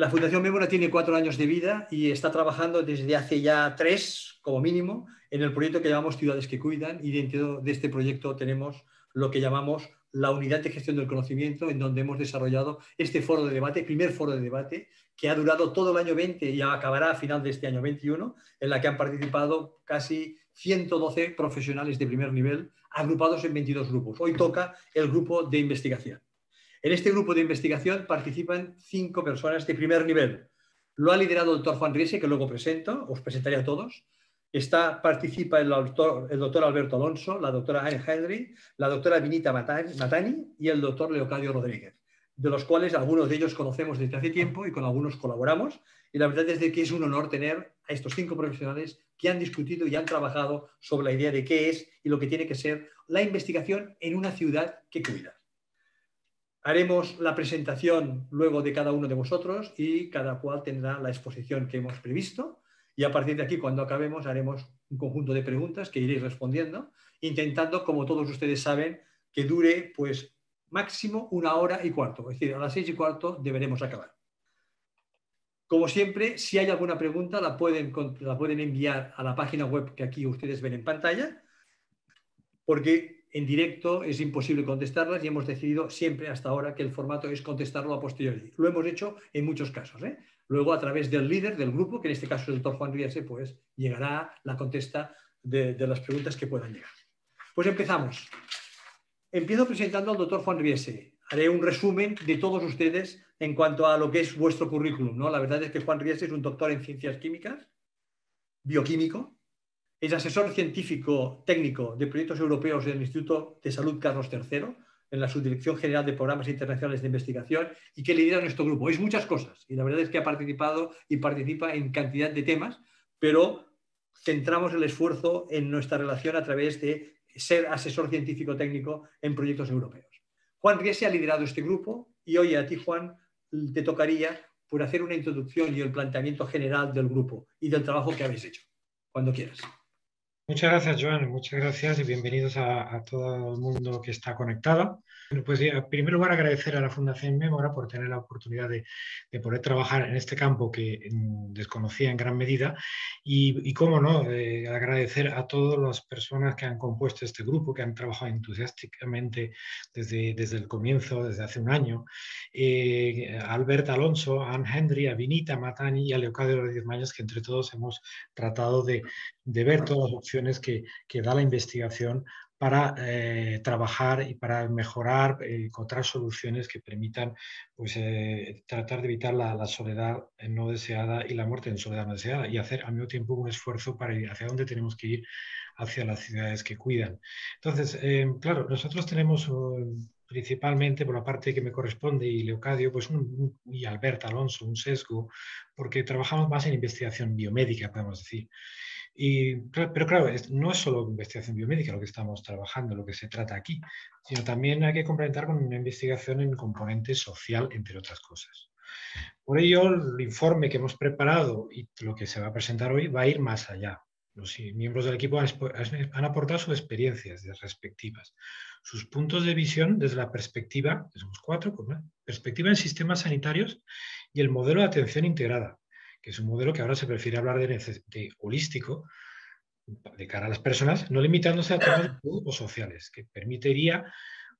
La Fundación Mémora tiene 4 años de vida y está trabajando desde hace ya 3, como mínimo, en el proyecto que llamamos Ciudades que Cuidan, y dentro de este proyecto tenemos lo que llamamos la Unidad de Gestión del Conocimiento, en donde hemos desarrollado este foro de debate, primer foro de debate, que ha durado todo el año 20 y acabará a final de este año 21, en la que han participado casi 112 profesionales de primer nivel, agrupados en 22 grupos. Hoy toca el grupo de investigación. En este grupo de investigación participan 5 personas de primer nivel. Lo ha liderado el doctor Juan Riese, que luego presento, os presentaré a todos. Participa el doctor Alberto Alonso, la doctora Anne Henry, la doctora Vinita Matani y el doctor Leocadio Rodríguez, de los cuales algunos de ellos conocemos desde hace tiempo y con algunos colaboramos. Y la verdad es que es un honor tener a estos 5 profesionales que han discutido y han trabajado sobre la idea de qué es y lo que tiene que ser la investigación en una ciudad que cuida. Haremos la presentación luego de cada uno de vosotros y cada cual tendrá la exposición que hemos previsto. Y a partir de aquí, cuando acabemos, haremos un conjunto de preguntas que iréis respondiendo, intentando, como todos ustedes saben, que dure pues máximo 1 hora y cuarto. Es decir, a las 6:15 deberemos acabar. Como siempre, si hay alguna pregunta, la pueden enviar a la página web que aquí ustedes ven en pantalla, porque en directo es imposible contestarlas y hemos decidido siempre hasta ahora que el formato es contestarlo a posteriori. Lo hemos hecho en muchos casos, ¿eh? Luego, a través del líder del grupo, que en este caso es el doctor Juan Riese, pues llegará la contesta de las preguntas que puedan llegar. Pues empezamos. Empiezo presentando al doctor Juan Riese. Haré un resumen de todos ustedes en cuanto a lo que es vuestro currículum, ¿no? La verdad es que Juan Riese es un doctor en ciencias químicas, bioquímico. Es asesor científico técnico de proyectos europeos del Instituto de Salud Carlos III, en la Subdirección General de Programas Internacionales de Investigación, y que lidera nuestro grupo. Es muchas cosas, y la verdad es que ha participado y participa en cantidad de temas, pero centramos el esfuerzo en nuestra relación a través de ser asesor científico técnico en proyectos europeos. Juan Riese ha liderado este grupo y hoy a ti, Juan, te tocaría por hacer una introducción y el planteamiento general del grupo y del trabajo que habéis hecho. Cuando quieras. Muchas gracias, Joan. Muchas gracias y bienvenidos a todo el mundo que está conectado. Bueno, pues en primer lugar agradecer a la Fundación Mémora por tener la oportunidad de poder trabajar en este campo que desconocía en gran medida y cómo no, agradecer a todas las personas que han compuesto este grupo, que han trabajado entusiásticamente desde el comienzo, desde hace un año. A Albert Alonso, a Anne Henry, a Vinita Matani y a Leocadio Rodríguez Mayas, que entre todos hemos tratado de ver todas las opciones que da la investigación para trabajar y para mejorar, encontrar soluciones que permitan pues, tratar de evitar la soledad no deseada y la muerte en soledad no deseada y hacer al mismo tiempo un esfuerzo para ir hacia dónde tenemos que ir, hacia las ciudades que cuidan. Entonces, claro, nosotros tenemos principalmente por la parte que me corresponde y Leocadio pues y Albert Alonso un sesgo porque trabajamos más en investigación biomédica, podemos decir. Pero claro, no es solo investigación biomédica lo que estamos trabajando, lo que se trata aquí, sino también hay que complementar con una investigación en componente social, entre otras cosas. Por ello, el informe que hemos preparado y lo que se va a presentar hoy va a ir más allá. Los miembros del equipo han aportado sus experiencias respectivas, sus puntos de visión desde la perspectiva, somos 4, perspectiva en sistemas sanitarios y el modelo de atención integrada, que es un modelo que ahora se prefiere hablar de holístico, de cara a las personas, no limitándose a temas de salud o sociales, que permitiría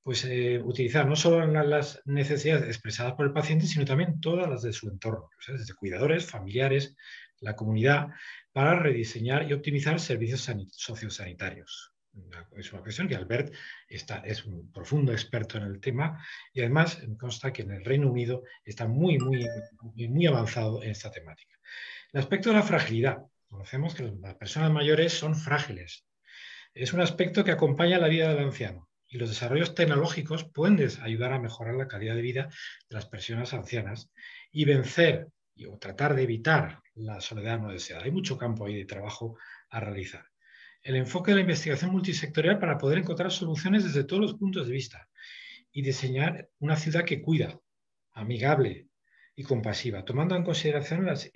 pues, utilizar no solo las necesidades expresadas por el paciente, sino también todas las de su entorno, o sea, desde cuidadores, familiares, la comunidad, para rediseñar y optimizar servicios sociosanitarios. Es una cuestión que Albert es un profundo experto en el tema y además me consta que en el Reino Unido está muy avanzado en esta temática. El aspecto de la fragilidad. Conocemos que las personas mayores son frágiles. Es un aspecto que acompaña la vida del anciano y los desarrollos tecnológicos pueden ayudar a mejorar la calidad de vida de las personas ancianas y vencer o tratar de evitar la soledad no deseada. Hay mucho campo ahí de trabajo a realizar. El enfoque de la investigación multisectorial para poder encontrar soluciones desde todos los puntos de vista y diseñar una ciudad que cuida, amigable y compasiva, tomando en consideración las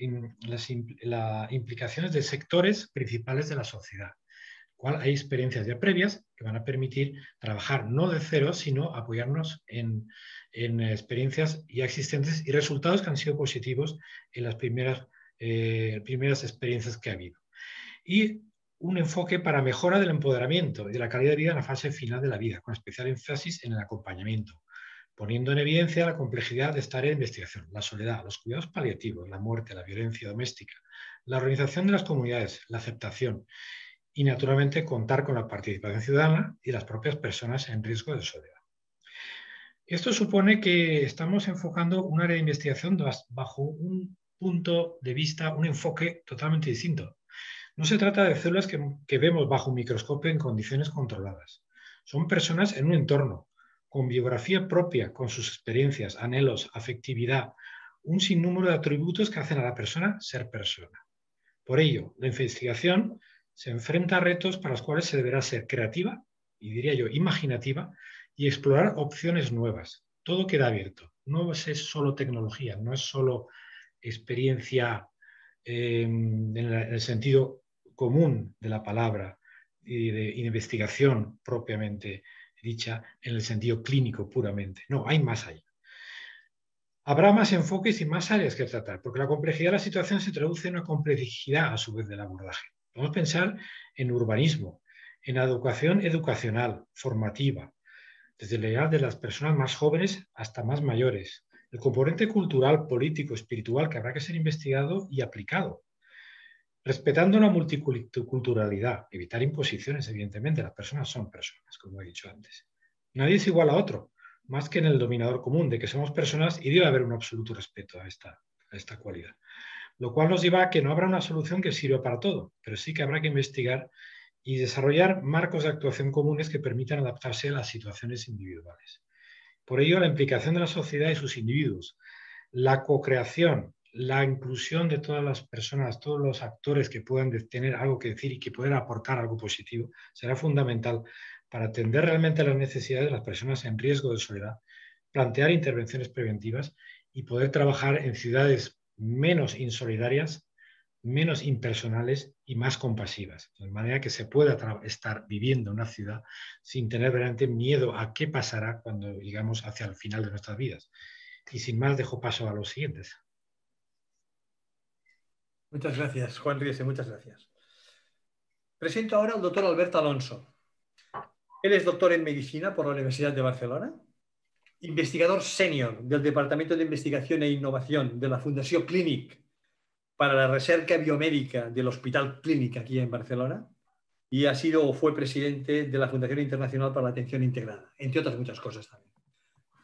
implicaciones de sectores principales de la sociedad. cual hay experiencias ya previas que van a permitir trabajar no de cero, sino apoyarnos en experiencias ya existentes y resultados que han sido positivos en las primeras experiencias que ha habido. Y un enfoque para mejora del empoderamiento y de la calidad de vida en la fase final de la vida, con especial énfasis en el acompañamiento, poniendo en evidencia la complejidad de esta área de investigación, la soledad, los cuidados paliativos, la muerte, la violencia doméstica, la organización de las comunidades, la aceptación y, naturalmente, contar con la participación ciudadana y las propias personas en riesgo de soledad. Esto supone que estamos enfocando un área de investigación bajo un punto de vista, un enfoque totalmente distinto. No se trata de células que vemos bajo un microscopio en condiciones controladas. Son personas en un entorno, con biografía propia, con sus experiencias, anhelos, afectividad, un sinnúmero de atributos que hacen a la persona ser persona. Por ello, la investigación se enfrenta a retos para los cuales se deberá ser creativa, y diría yo imaginativa, y explorar opciones nuevas. Todo queda abierto. No es solo tecnología, no es solo experiencia en el sentido común de la palabra y de investigación propiamente dicha, en el sentido clínico puramente. No, hay más allá. Habrá más enfoques y más áreas que tratar, porque la complejidad de la situación se traduce en una complejidad a su vez del abordaje. Vamos a pensar en urbanismo, en educación educacional, formativa, desde la edad de las personas más jóvenes hasta más mayores, el componente cultural, político, espiritual que habrá que ser investigado y aplicado, respetando la multiculturalidad, evitar imposiciones, evidentemente, las personas son personas, como he dicho antes. Nadie es igual a otro, más que en el denominador común de que somos personas y debe haber un absoluto respeto a esta cualidad. Lo cual nos lleva a que no habrá una solución que sirva para todo, pero sí que habrá que investigar y desarrollar marcos de actuación comunes que permitan adaptarse a las situaciones individuales. Por ello, la implicación de la sociedad y sus individuos, la co-creación, la inclusión de todas las personas, todos los actores que puedan tener algo que decir y que puedan aportar algo positivo, será fundamental para atender realmente las necesidades de las personas en riesgo de soledad, plantear intervenciones preventivas y poder trabajar en ciudades menos insolidarias, menos impersonales y más compasivas, de manera que se pueda estar viviendo en una ciudad sin tener realmente miedo a qué pasará cuando llegamos hacia el final de nuestras vidas. Y sin más, dejo paso a los siguientes. Muchas gracias, Juan Riese, muchas gracias. Presento ahora al doctor Alberto Alonso. Él es doctor en medicina por la Universidad de Barcelona, investigador sènior del Departamento de Investigación e Innovación de la Fundació Clínic para la Recerca Biomèdica del Hospital Clínic aquí en Barcelona y ha sido o fue presidente de la Fundación Internacional para la Atención Integrada, entre otras muchas cosas también.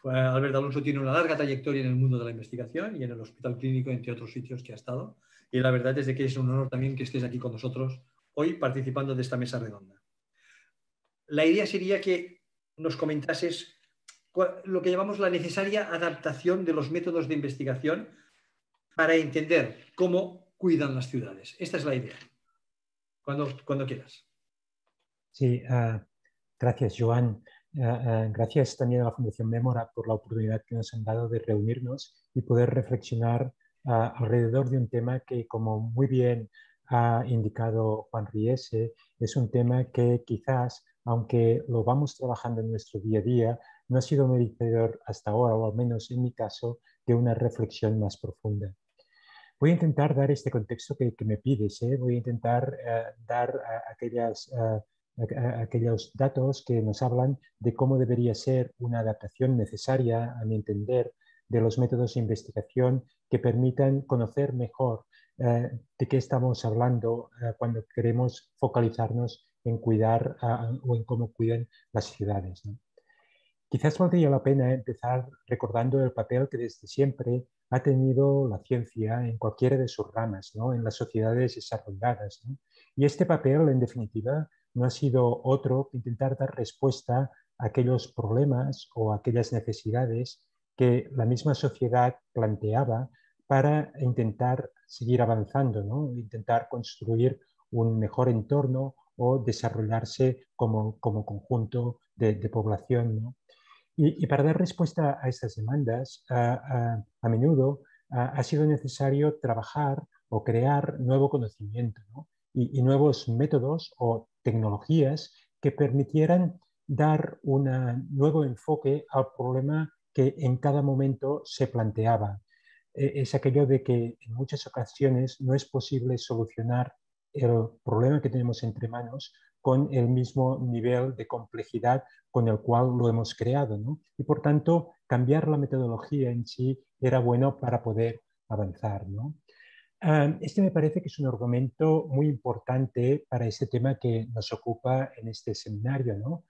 Alberto Alonso tiene una larga trayectoria en el mundo de la investigación y en el Hospital Clínico, entre otros sitios que ha estado. Y la verdad es de que es un honor también que estés aquí con nosotros hoy participando de esta mesa redonda. La idea sería que nos comentases lo que llamamos la necesaria adaptación de los métodos de investigación para entender cómo cuidan las ciudades. Esta es la idea. Cuando quieras. Sí, gracias, Joan. Gracias también a la Fundación Mémora por la oportunidad que nos han dado de reunirnos y poder reflexionar alrededor de un tema que, como muy bien ha indicado Juan Riese, es un tema que quizás, aunque lo vamos trabajando en nuestro día a día, no ha sido merecedor hasta ahora, o al menos en mi caso, de una reflexión más profunda. Voy a intentar dar este contexto que me pides. Voy a intentar dar aquellos datos que nos hablan de cómo debería ser una adaptación necesaria, a mi entender, de los métodos de investigación que permitan conocer mejor de qué estamos hablando cuando queremos focalizarnos en cuidar o en cómo cuidan las ciudades, ¿no? Quizás valdría la pena empezar recordando el papel que desde siempre ha tenido la ciencia en cualquiera de sus ramas, ¿no? En las sociedades desarrolladas, ¿no? Y este papel, en definitiva, no ha sido otro que intentar dar respuesta a aquellos problemas o a aquellas necesidades que la misma sociedad planteaba para intentar seguir avanzando, ¿no? Intentar construir un mejor entorno o desarrollarse como conjunto de población, ¿no? Y para dar respuesta a estas demandas, a menudo ha sido necesario trabajar o crear nuevo conocimiento, ¿no? y nuevos métodos o tecnologías que permitieran dar un nuevo enfoque al problema que en cada momento se planteaba. Es aquello de que en muchas ocasiones no es posible solucionar el problema que tenemos entre manos con el mismo nivel de complejidad con el cual lo hemos creado, ¿no? Y por tanto, cambiar la metodología en sí era bueno para poder avanzar, ¿no? Este me parece que es un argumento muy importante para este tema que nos ocupa en este seminario, ¿no?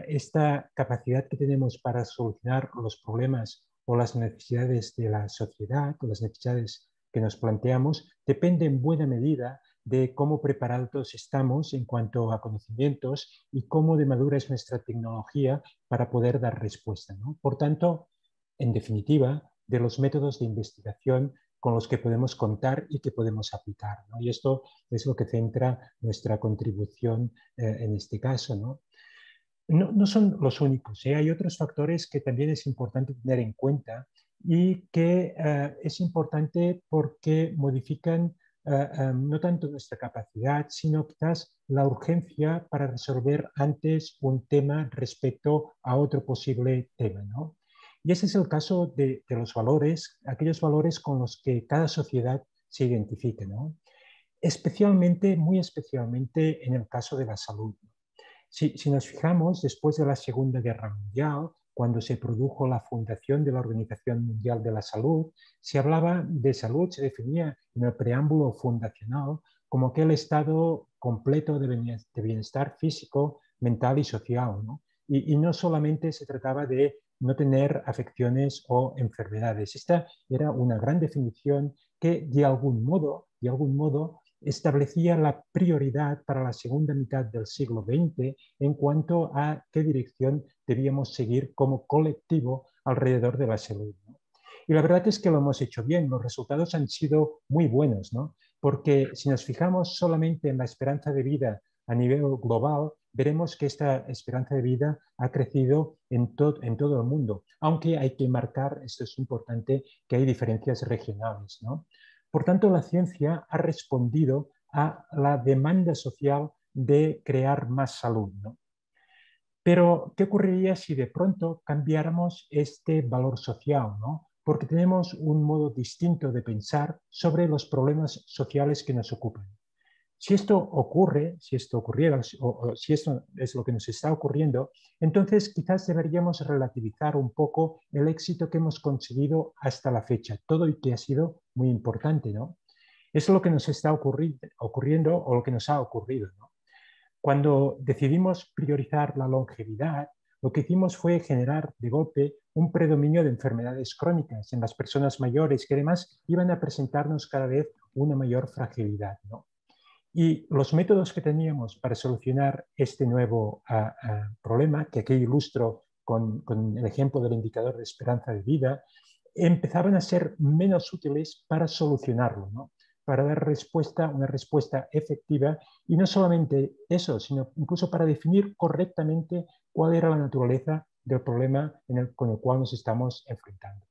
Esta capacidad que tenemos para solucionar los problemas o las necesidades de la sociedad o las necesidades que nos planteamos depende en buena medida de cómo preparados estamos en cuanto a conocimientos y cómo de madura es nuestra tecnología para poder dar respuesta, ¿no? Por tanto, en definitiva, de los métodos de investigación con los que podemos contar y que podemos aplicar, ¿no? Y esto es lo que centra nuestra contribución en este caso, ¿no? No son los únicos, ¿eh? Hay otros factores que también es importante tener en cuenta y que es importante porque modifican no tanto nuestra capacidad, sino quizás la urgencia para resolver antes un tema respecto a otro posible tema, ¿no? Y ese es el caso de los valores, aquellos valores con los que cada sociedad se identifica, ¿no? Especialmente, muy especialmente en el caso de la salud. Si nos fijamos, después de la Segunda Guerra Mundial, cuando se produjo la fundación de la Organización Mundial de la Salud, se hablaba de salud, se definía en el preámbulo fundacional como aquel estado completo de bienestar físico, mental y social, ¿no? Y no solamente se trataba de no tener afecciones o enfermedades. Esta era una gran definición que de algún modo establecía la prioridad para la segunda mitad del siglo XX en cuanto a qué dirección debíamos seguir como colectivo alrededor de la salud, ¿no? Y la verdad es que lo hemos hecho bien, los resultados han sido muy buenos, ¿no? Porque si nos fijamos solamente en la esperanza de vida a nivel global, veremos que esta esperanza de vida ha crecido en todo el mundo, aunque hay que marcar, esto es importante, que hay diferencias regionales, ¿no? Por tanto, la ciencia ha respondido a la demanda social de crear más salud, ¿no? Pero, ¿qué ocurriría si de pronto cambiáramos este valor social, ¿no? Porque tenemos un modo distinto de pensar sobre los problemas sociales que nos ocupan. Si esto ocurre, si esto ocurriera, o si esto es lo que nos está ocurriendo, entonces quizás deberíamos relativizar un poco el éxito que hemos conseguido hasta la fecha, todo y que ha sido muy importante, ¿no? Eso es lo que nos está ocurriendo o lo que nos ha ocurrido, ¿no? Cuando decidimos priorizar la longevidad, lo que hicimos fue generar de golpe un predominio de enfermedades crónicas en las personas mayores que además iban a presentarnos cada vez una mayor fragilidad, ¿no? Y los métodos que teníamos para solucionar este nuevo problema, que aquí ilustro con el ejemplo del indicador de esperanza de vida, empezaban a ser menos útiles para solucionarlo, ¿no? Para dar una respuesta efectiva y no solamente eso, sino incluso para definir correctamente cuál era la naturaleza del problema con el cual nos estamos enfrentando.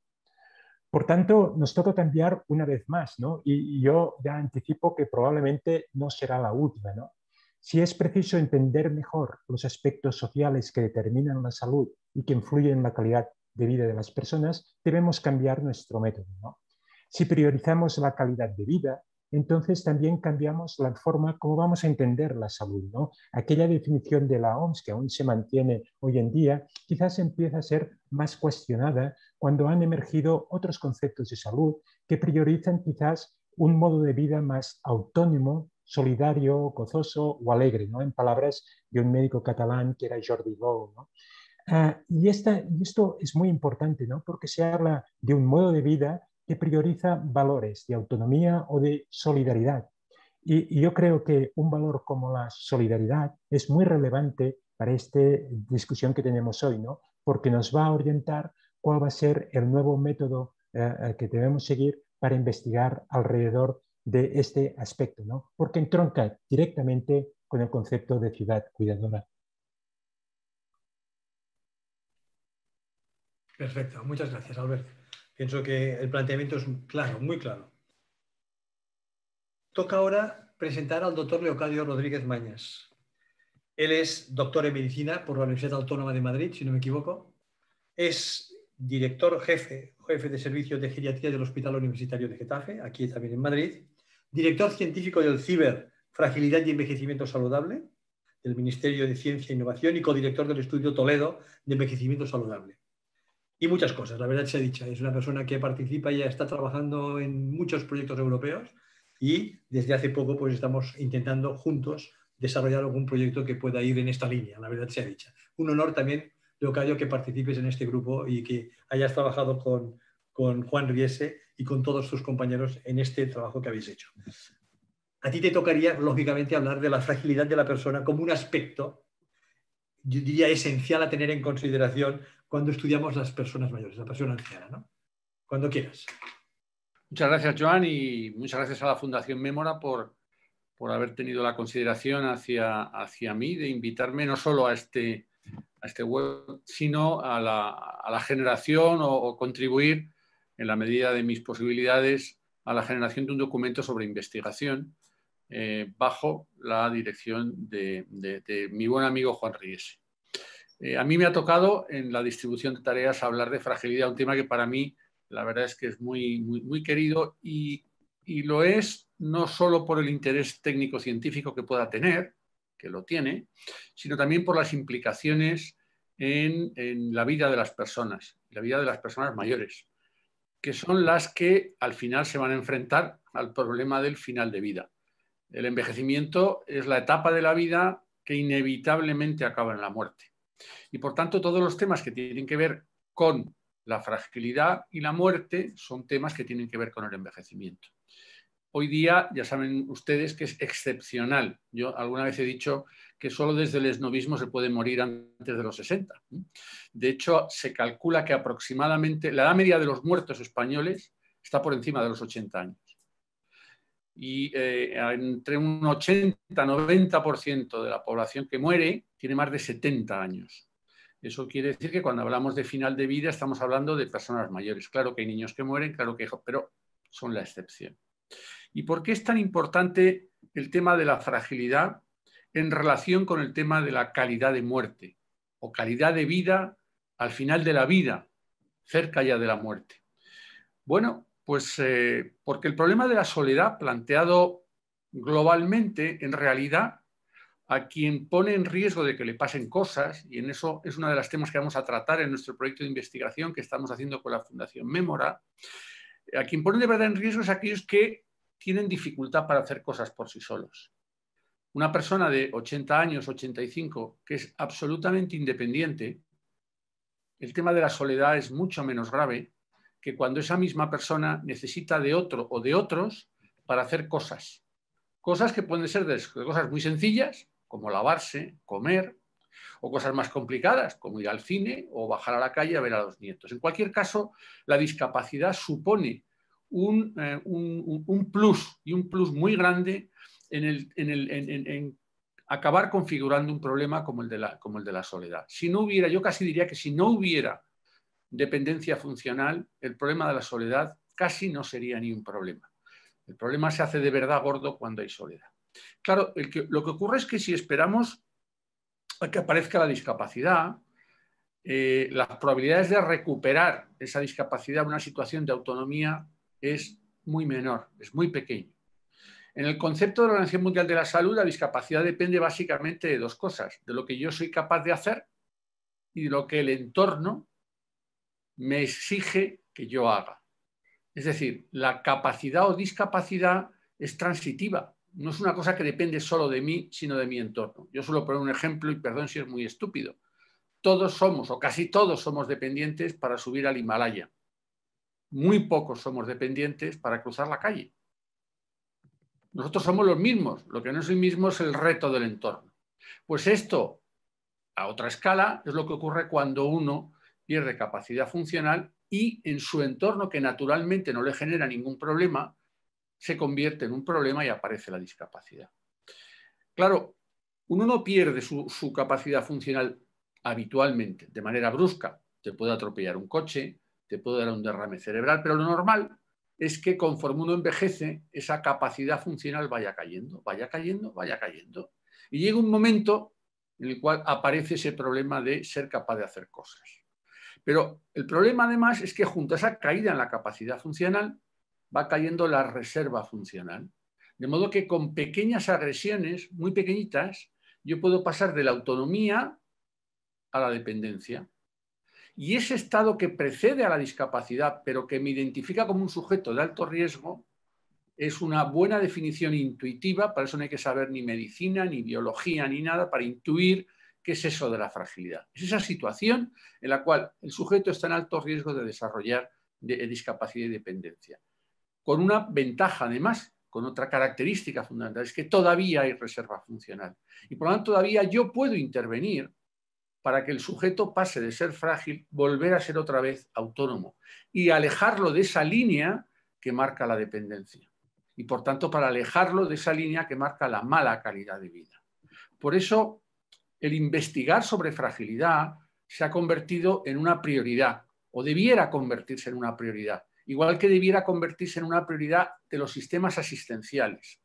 Por tanto, nos toca cambiar una vez más, ¿no? Y yo ya anticipo que probablemente no será la última, ¿no? Si es preciso entender mejor los aspectos sociales que determinan la salud y que influyen en la calidad de vida de las personas, debemos cambiar nuestro método, ¿no? Si priorizamos la calidad de vida, entonces también cambiamos la forma como vamos a entender la salud, ¿no? Aquella definición de la OMS que aún se mantiene hoy en día, quizás empieza a ser más cuestionada cuando han emergido otros conceptos de salud que priorizan quizás un modo de vida más autónomo, solidario, gozoso o alegre, ¿no? En palabras de un médico catalán que era Jordi Gou, ¿no? Y esto es muy importante, ¿no? Porque se habla de un modo de vida que prioriza valores de autonomía o de solidaridad. Y yo creo que un valor como la solidaridad es muy relevante para esta discusión que tenemos hoy, ¿no? Porque nos va a orientar cuál va a ser el nuevo método que debemos seguir para investigar alrededor de este aspecto, ¿no? Porque entronca directamente con el concepto de ciudad cuidadora. Perfecto, muchas gracias, Albert. Pienso que el planteamiento es claro, muy claro. Toca ahora presentar al doctor Leocadio Rodríguez Mañas. Él es doctor en medicina por la Universidad Autónoma de Madrid, si no me equivoco. Es director jefe de servicio de geriatría del Hospital Universitario de Getafe, aquí también en Madrid. Director científico del CIBER, Fragilidad y Envejecimiento Saludable, del Ministerio de Ciencia e Innovación, y codirector del Estudio Toledo de Envejecimiento Saludable. Y muchas cosas, la verdad se ha dicho. Es una persona que participa y ya está trabajando en muchos proyectos europeos y desde hace poco pues estamos intentando juntos desarrollar algún proyecto que pueda ir en esta línea, la verdad se ha dicho. Un honor también, Leocadio, que participes en este grupo y que hayas trabajado con Juan Riese y con todos tus compañeros en este trabajo que habéis hecho. A ti te tocaría, lógicamente, hablar de la fragilidad de la persona como un aspecto, yo diría, esencial a tener en consideración cuando estudiamos las personas mayores, la persona anciana, ¿no? Cuando quieras. Muchas gracias, Joan, y muchas gracias a la Fundación Mémora por haber tenido la consideración hacia mí de invitarme no solo a este web, sino a la generación o contribuir en la medida de mis posibilidades a la generación de un documento sobre investigación bajo la dirección de mi buen amigo Juan Riese. A mí me ha tocado en la distribución de tareas hablar de fragilidad, un tema que para mí la verdad es que es muy querido y lo es no solo por el interés técnico-científico que pueda tener, que lo tiene, sino también por las implicaciones en la vida de las personas, la vida de las personas mayores, que son las que al final se van a enfrentar al problema del final de vida. El envejecimiento es la etapa de la vida que inevitablemente acaba en la muerte. Y por tanto, todos los temas que tienen que ver con la fragilidad y la muerte son temas que tienen que ver con el envejecimiento. Hoy día, ya saben ustedes que es excepcional. Yo alguna vez he dicho que solo desde el esnovismo se puede morir antes de los 60. De hecho, se calcula que aproximadamente la edad media de los muertos españoles está por encima de los 80 años. Y entre un 80-90% de la población que muere tiene más de 70 años. Eso quiere decir que cuando hablamos de final de vida estamos hablando de personas mayores. Claro que hay niños que mueren, claro que, pero son la excepción. ¿Y por qué es tan importante el tema de la fragilidad en relación con el tema de la calidad de muerte o calidad de vida al final de la vida, cerca ya de la muerte? Bueno, pues porque el problema de la soledad planteado globalmente, en realidad, a quien pone en riesgo de que le pasen cosas, y en eso es uno de los temas que vamos a tratar en nuestro proyecto de investigación que estamos haciendo con la Fundación Mémora, a quien pone de verdad en riesgo es aquellos que tienen dificultad para hacer cosas por sí solos. Una persona de 80 años, 85, que es absolutamente independiente, el tema de la soledad es mucho menos grave que cuando esa misma persona necesita de otro o de otros para hacer cosas. Cosas que pueden ser de cosas muy sencillas, como lavarse, comer, o cosas más complicadas, como ir al cine o bajar a la calle a ver a los nietos. En cualquier caso, la discapacidad supone un plus, y un plus muy grande en acabar configurando un problema como el de la soledad. Si no hubiera, yo casi diría que si no hubiera dependencia funcional, el problema de la soledad casi no sería ni un problema. El problema se hace de verdad gordo cuando hay soledad. Claro, lo que ocurre es que si esperamos a que aparezca la discapacidad, las probabilidades de recuperar esa discapacidad, una situación de autonomía, es muy menor, es muy pequeño. En el concepto de la Organización Mundial de la Salud, la discapacidad depende básicamente de dos cosas, de lo que yo soy capaz de hacer y de lo que el entorno me exige que yo haga. Es decir, la capacidad o discapacidad es transitiva, no es una cosa que depende solo de mí, sino de mi entorno. Yo suelo poner un ejemplo, y perdón si es muy estúpido. Todos somos, o casi todos somos dependientes para subir al Himalaya. Muy pocos somos dependientes para cruzar la calle. Nosotros somos los mismos, lo que no es el mismo es el reto del entorno. Pues esto, a otra escala, es lo que ocurre cuando uno pierde capacidad funcional y en su entorno, que naturalmente no le genera ningún problema, se convierte en un problema y aparece la discapacidad. Claro, uno no pierde su capacidad funcional habitualmente, de manera brusca. Te puede atropellar un coche, te puede dar un derrame cerebral, pero lo normal es que conforme uno envejece, esa capacidad funcional vaya cayendo, vaya cayendo, vaya cayendo. Y llega un momento en el cual aparece ese problema de ser capaz de hacer cosas. Pero el problema además es que junto a esa caída en la capacidad funcional va cayendo la reserva funcional. De modo que con pequeñas agresiones, muy pequeñitas, yo puedo pasar de la autonomía a la dependencia. Y ese estado que precede a la discapacidad, pero que me identifica como un sujeto de alto riesgo, es una buena definición intuitiva. Para eso no hay que saber ni medicina, ni biología, ni nada, para intuir qué es eso de la fragilidad. Es esa situación en la cual el sujeto está en alto riesgo de desarrollar discapacidad y dependencia. Con una ventaja, además, con otra característica fundamental, es que todavía hay reserva funcional. Y por lo tanto, todavía yo puedo intervenir para que el sujeto pase de ser frágil, volver a ser otra vez autónomo y alejarlo de esa línea que marca la dependencia. Y por tanto, para alejarlo de esa línea que marca la mala calidad de vida. Por eso, el investigar sobre fragilidad se ha convertido en una prioridad, o debiera convertirse en una prioridad, igual que debiera convertirse en una prioridad de los sistemas asistenciales.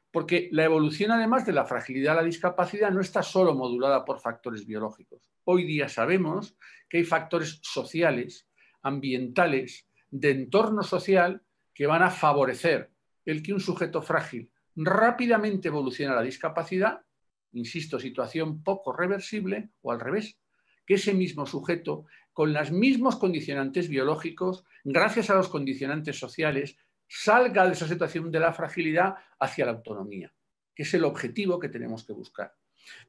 Porque la evolución, además de la fragilidad a la discapacidad, no está solo modulada por factores biológicos. Hoy día sabemos que hay factores sociales, ambientales, de entorno social, que van a favorecer el que un sujeto frágil rápidamente evolucione a la discapacidad, insisto, situación poco reversible, o al revés, que ese mismo sujeto, con los mismos condicionantes biológicos, gracias a los condicionantes sociales, salga de esa situación de la fragilidad hacia la autonomía, que es el objetivo que tenemos que buscar.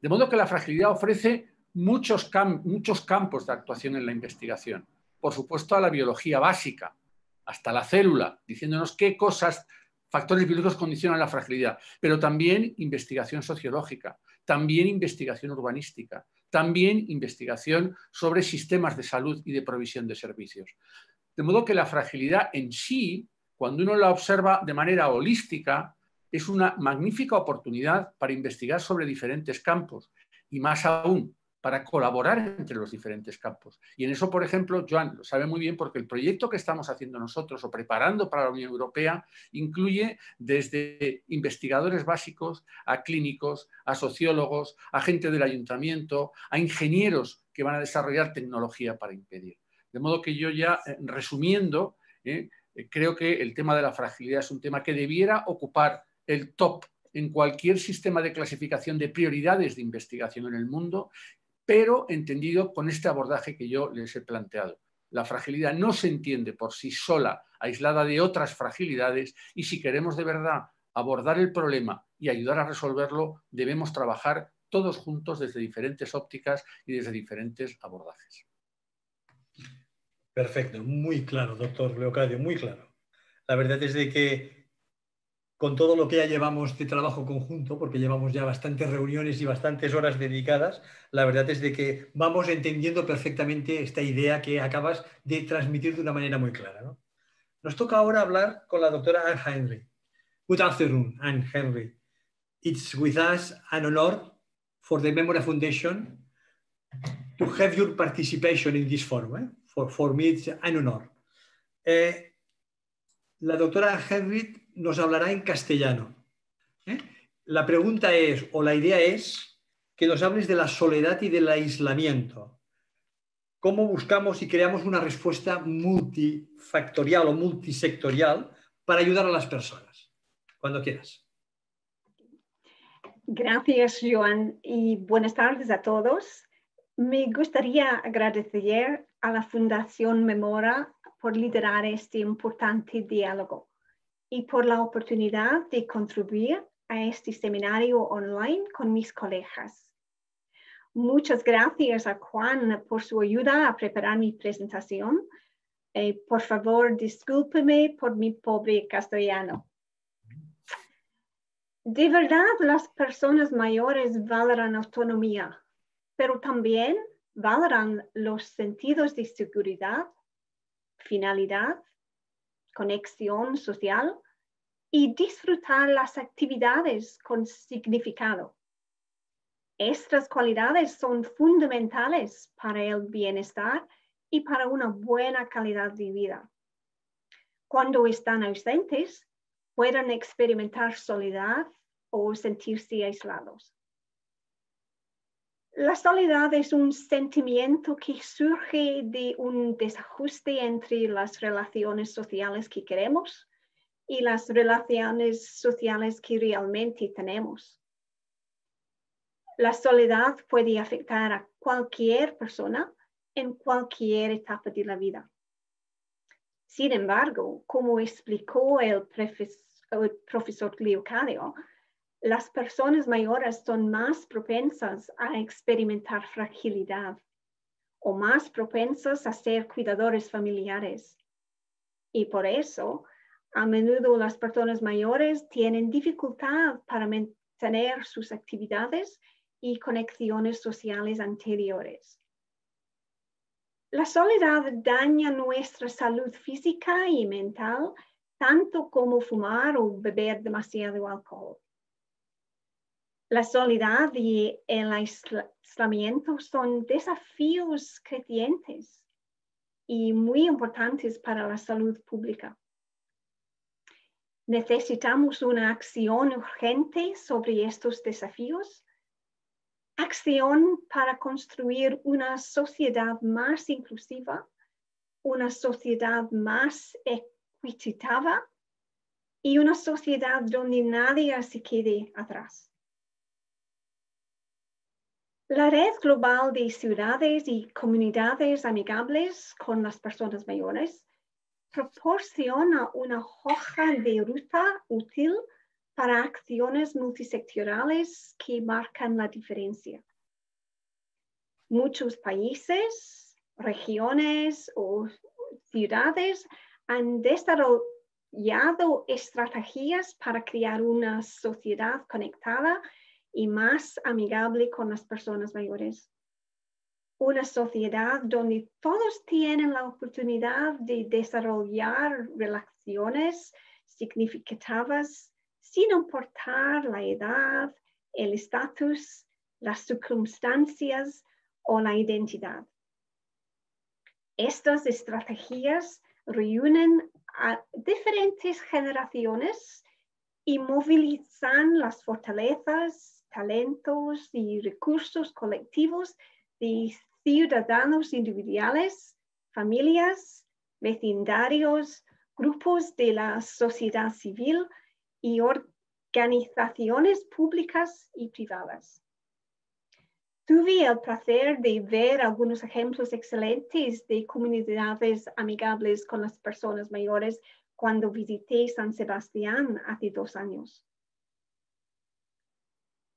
De modo que la fragilidad ofrece muchos campos de actuación en la investigación. Por supuesto, a la biología básica, hasta la célula, diciéndonos qué cosas, factores biológicos condicionan la fragilidad, pero también investigación sociológica, también investigación urbanística, también investigación sobre sistemas de salud y de provisión de servicios. De modo que la fragilidad en sí, cuando uno la observa de manera holística, es una magnífica oportunidad para investigar sobre diferentes campos y más aún para colaborar entre los diferentes campos. Y en eso, por ejemplo, Joan lo sabe muy bien porque el proyecto que estamos haciendo nosotros o preparando para la Unión Europea incluye desde investigadores básicos a clínicos, a sociólogos, a gente del ayuntamiento, a ingenieros que van a desarrollar tecnología para impedir. De modo que yo ya, resumiendo, creo que el tema de la fragilidad es un tema que debiera ocupar el top en cualquier sistema de clasificación de prioridades de investigación en el mundo, pero entendido con este abordaje que yo les he planteado. La fragilidad no se entiende por sí sola, aislada de otras fragilidades, y si queremos de verdad abordar el problema y ayudar a resolverlo, debemos trabajar todos juntos desde diferentes ópticas y desde diferentes abordajes. Perfecto, muy claro, doctor Leocadio, muy claro. La verdad es de que con todo lo que ya llevamos de trabajo conjunto, porque llevamos ya bastantes reuniones y bastantes horas dedicadas, la verdad es de que vamos entendiendo perfectamente esta idea que acabas de transmitir de una manera muy clara, ¿no? Nos toca ahora hablar con la doctora Anne Henry. Good afternoon, Anne Henry. It's with us an honor for the Memorial Foundation to have your participation in this forum. For me, it's an honor. La doctora Henry nos hablará en castellano. La pregunta es, o la idea es, que nos hables de la soledad y del aislamiento. ¿Cómo buscamos y creamos una respuesta multifactorial o multisectorial para ayudar a las personas? Cuando quieras. Gracias, Joan, y buenas tardes a todos. Me gustaría agradecer a la Fundación Memora por liderar este importante diálogo y por la oportunidad de contribuir a este seminario online con mis colegas. Muchas gracias a Juan por su ayuda a preparar mi presentación. Por favor, discúlpeme por mi pobre castellano. De verdad, las personas mayores valoran autonomía, pero también valoran los sentidos de seguridad, finalidad, conexión social y disfrutar las actividades con significado. Estas cualidades son fundamentales para el bienestar y para una buena calidad de vida. Cuando están ausentes, pueden experimentar soledad o sentirse aislados. La soledad es un sentimiento que surge de un desajuste entre las relaciones sociales que queremos y las relaciones sociales que realmente tenemos. La soledad puede afectar a cualquier persona en cualquier etapa de la vida. Sin embargo, como explicó el profesor Leocadio, las personas mayores son más propensas a experimentar fragilidad o más propensas a ser cuidadores familiares. Y por eso, a menudo las personas mayores tienen dificultad para mantener sus actividades y conexiones sociales anteriores. La soledad daña nuestra salud física y mental, tanto como fumar o beber demasiado alcohol. La soledad y el aislamiento son desafíos crecientes y muy importantes para la salud pública. Necesitamos una acción urgente sobre estos desafíos, acción para construir una sociedad más inclusiva, una sociedad más equitativa y una sociedad donde nadie se quede atrás. La Red Global de Ciudades y Comunidades Amigables con las Personas Mayores proporciona una hoja de ruta útil para acciones multisectoriales que marcan la diferencia. Muchos países, regiones o ciudades han desarrollado estrategias para crear una sociedad conectada y más amigable con las personas mayores. Una sociedad donde todos tienen la oportunidad de desarrollar relaciones significativas sin importar la edad, el estatus, las circunstancias o la identidad. Estas estrategias reúnen a diferentes generaciones y movilizan las fortalezas, talentos y recursos colectivos de ciudadanos individuales, familias, vecindarios, grupos de la sociedad civil y organizaciones públicas y privadas. Tuve el placer de ver algunos ejemplos excelentes de comunidades amigables con las personas mayores cuando visité San Sebastián hace 2 años.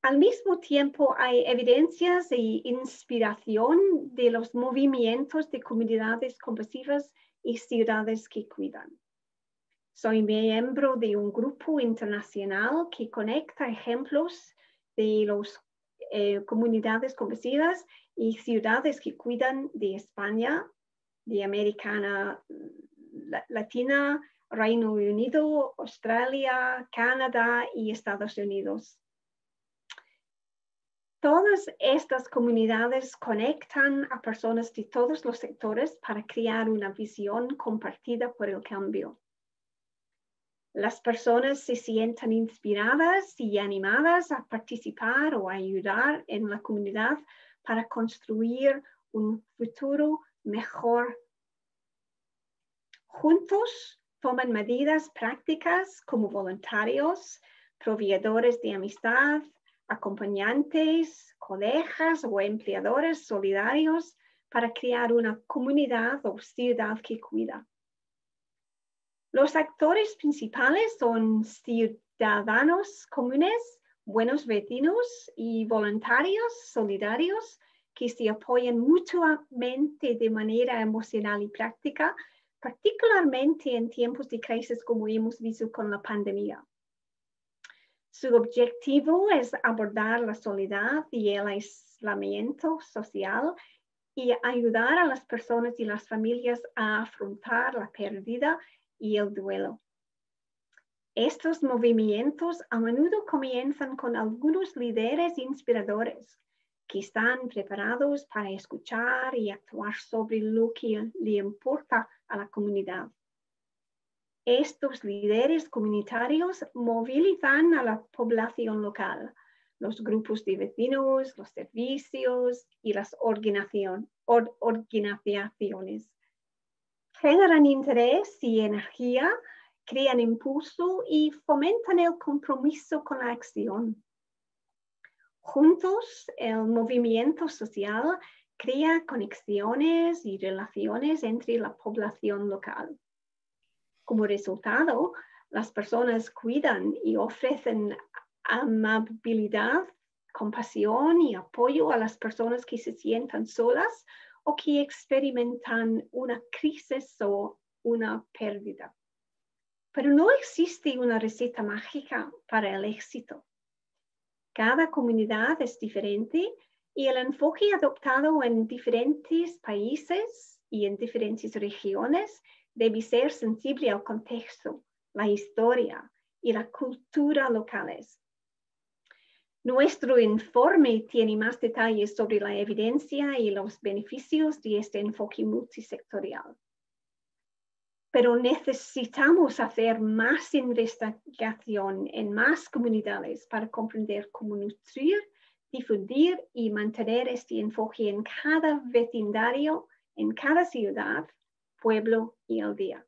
Al mismo tiempo, hay evidencias e inspiración de los movimientos de comunidades compasivas y ciudades que cuidan. Soy miembro de un grupo internacional que conecta ejemplos de las comunidades compasivas y ciudades que cuidan de España, de América Latina, Reino Unido, Australia, Canadá y Estados Unidos. Todas estas comunidades conectan a personas de todos los sectores para crear una visión compartida por el cambio. Las personas se sientan inspiradas y animadas a participar o a ayudar en la comunidad para construir un futuro mejor. Juntos toman medidas prácticas como voluntarios, proveedores de amistad, acompañantes, colegas o empleadores solidarios para crear una comunidad o ciudad que cuida. Los actores principales son ciudadanos comunes, buenos vecinos y voluntarios solidarios que se apoyan mutuamente de manera emocional y práctica, particularmente en tiempos de crisis como hemos visto con la pandemia. Su objetivo es abordar la soledad y el aislamiento social y ayudar a las personas y las familias a afrontar la pérdida y el duelo. Estos movimientos a menudo comienzan con algunos líderes inspiradores que están preparados para escuchar y actuar sobre lo que le importa a la comunidad. Estos líderes comunitarios movilizan a la población local, los grupos de vecinos, los servicios y las organizaciones. Generan interés y energía, crean impulso y fomentan el compromiso con la acción. Juntos, el movimiento social crea conexiones y relaciones entre la población local. Como resultado, las personas cuidan y ofrecen amabilidad, compasión y apoyo a las personas que se sientan solas o que experimentan una crisis o una pérdida. Pero no existe una receta mágica para el éxito. Cada comunidad es diferente y el enfoque adoptado en diferentes países y en diferentes regiones debe ser sensible al contexto, la historia y la cultura locales. Nuestro informe tiene más detalles sobre la evidencia y los beneficios de este enfoque multisectorial. Pero necesitamos hacer más investigación en más comunidades para comprender cómo nutrir, difundir y mantener este enfoque en cada vecindario, en cada ciudad, pueblo y aldea.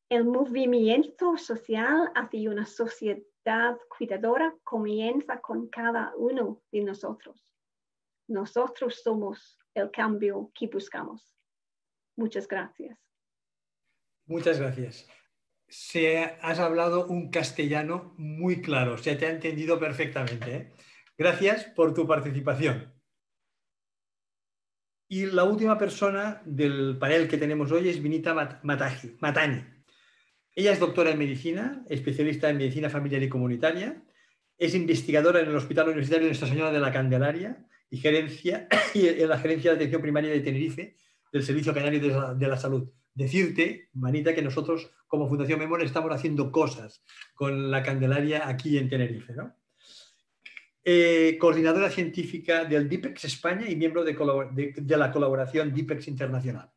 El movimiento social hacia una sociedad cuidadora comienza con cada uno de nosotros. Nosotros somos el cambio que buscamos. Muchas gracias. Muchas gracias. Has hablado un castellano muy claro, se te ha entendido perfectamente, ¿eh? Gracias por tu participación. Y la última persona del panel que tenemos hoy es Vinita Matani. Ella es doctora en medicina, especialista en medicina familiar y comunitaria, es investigadora en el Hospital Universitario de Nuestra Señora de la Candelaria y en la Gerencia de Atención Primaria de Tenerife del Servicio Canario de la Salud. Decirte, Manita, que nosotros como Fundación Memoria estamos haciendo cosas con la Candelaria aquí en Tenerife, ¿no? Coordinadora científica del DIPEX España y miembro de la colaboración DIPEX Internacional.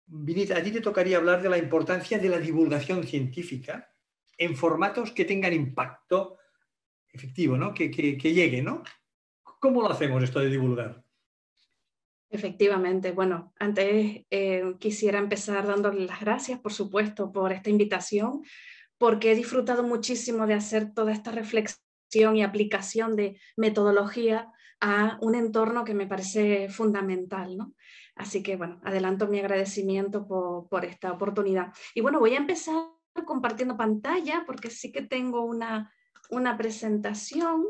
Vinita, a ti te tocaría hablar de la importancia de la divulgación científica en formatos que tengan impacto efectivo, ¿no? Que llegue, ¿no? ¿Cómo lo hacemos esto de divulgar? Efectivamente, bueno, antes quisiera empezar dándole las gracias, por supuesto, por esta invitación, porque he disfrutado muchísimo de hacer toda esta reflexión y aplicación de metodología a un entorno que me parece fundamental, ¿no? Así que, bueno, adelanto mi agradecimiento por esta oportunidad. Y bueno, voy a empezar compartiendo pantalla, porque sí que tengo una presentación.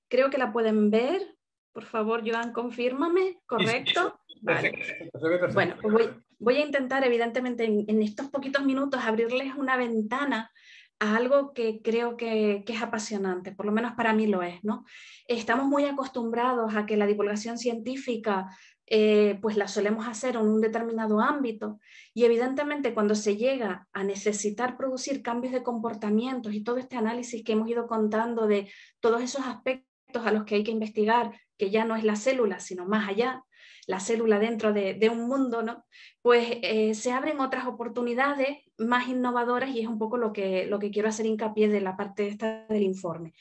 Creo que la pueden ver. Por favor, Joan, confírmame, ¿correcto? Sí, perfecto, vale. perfecto. Bueno, pues voy a intentar, evidentemente, en estos poquitos minutos abrirles una ventana a algo que creo que es apasionante, por lo menos para mí lo es, ¿no? Estamos muy acostumbrados a que la divulgación científica pues la solemos hacer en un determinado ámbito y evidentemente cuando se llega a necesitar producir cambios de comportamientos y todo este análisis que hemos ido contando de todos esos aspectos a los que hay que investigar, que ya no es la célula, sino más allá, la célula dentro de un mundo, ¿no? Pues se abren otras oportunidades más innovadoras y es un poco lo que quiero hacer hincapié de la parte esta del informe.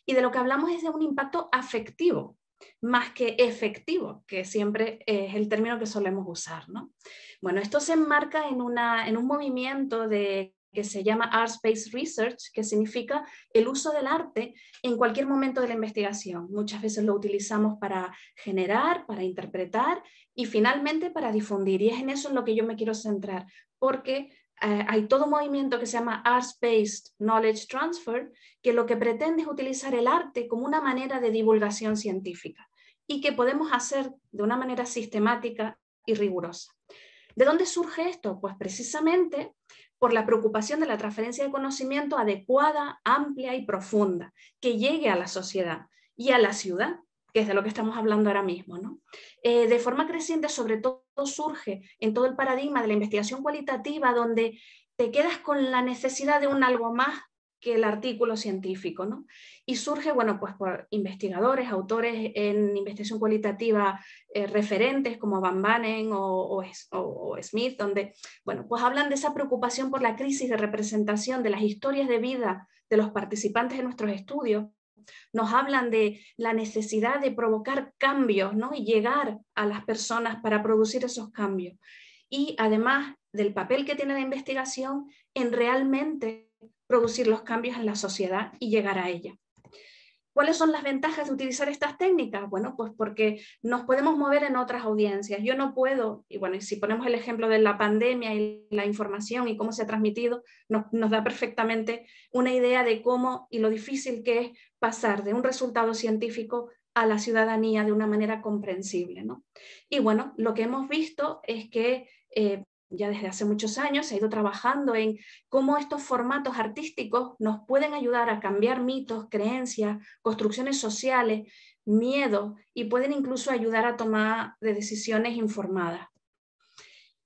Y de lo que hablamos es de un impacto afectivo, más que efectivo, que siempre es el término que solemos usar, ¿no? Bueno, esto se enmarca en un movimiento que se llama Arts-Based Research, que significa el uso del arte en cualquier momento de la investigación. Muchas veces lo utilizamos para generar, para interpretar y finalmente para difundir. Y es en eso en lo que yo me quiero centrar, porque hay todo un movimiento que se llama Arts-Based Knowledge Transfer, que lo que pretende es utilizar el arte como una manera de divulgación científica y que podemos hacer de una manera sistemática y rigurosa. ¿De dónde surge esto? Pues precisamente por la preocupación de la transferencia de conocimiento adecuada, amplia y profunda, que llegue a la sociedad y a la ciudad, que es de lo que estamos hablando ahora mismo, ¿no? De forma creciente, sobre todo, surge en todo el paradigma de la investigación cualitativa, donde te quedas con la necesidad de un algo más que el artículo científico, ¿no? Y surge, bueno, pues por investigadores, autores en investigación cualitativa referentes como Van Banen o Smith, donde, bueno, pues hablan de esa preocupación por la crisis de representación de las historias de vida de los participantes de nuestros estudios. Nos hablan de la necesidad de provocar cambios, ¿no? Y llegar a las personas para producir esos cambios. Y además del papel que tiene la investigación en realmente producir los cambios en la sociedad y llegar a ella. ¿Cuáles son las ventajas de utilizar estas técnicas? Bueno, pues porque nos podemos mover en otras audiencias. Yo no puedo, y bueno, si ponemos el ejemplo de la pandemia y la información y cómo se ha transmitido, nos da perfectamente una idea de cómo y lo difícil que es pasar de un resultado científico a la ciudadanía de una manera comprensible, ¿no? Y bueno, lo que hemos visto es que ya desde hace muchos años se ha ido trabajando en cómo estos formatos artísticos nos pueden ayudar a cambiar mitos, creencias, construcciones sociales, miedos, y pueden incluso ayudar a tomar decisiones informadas.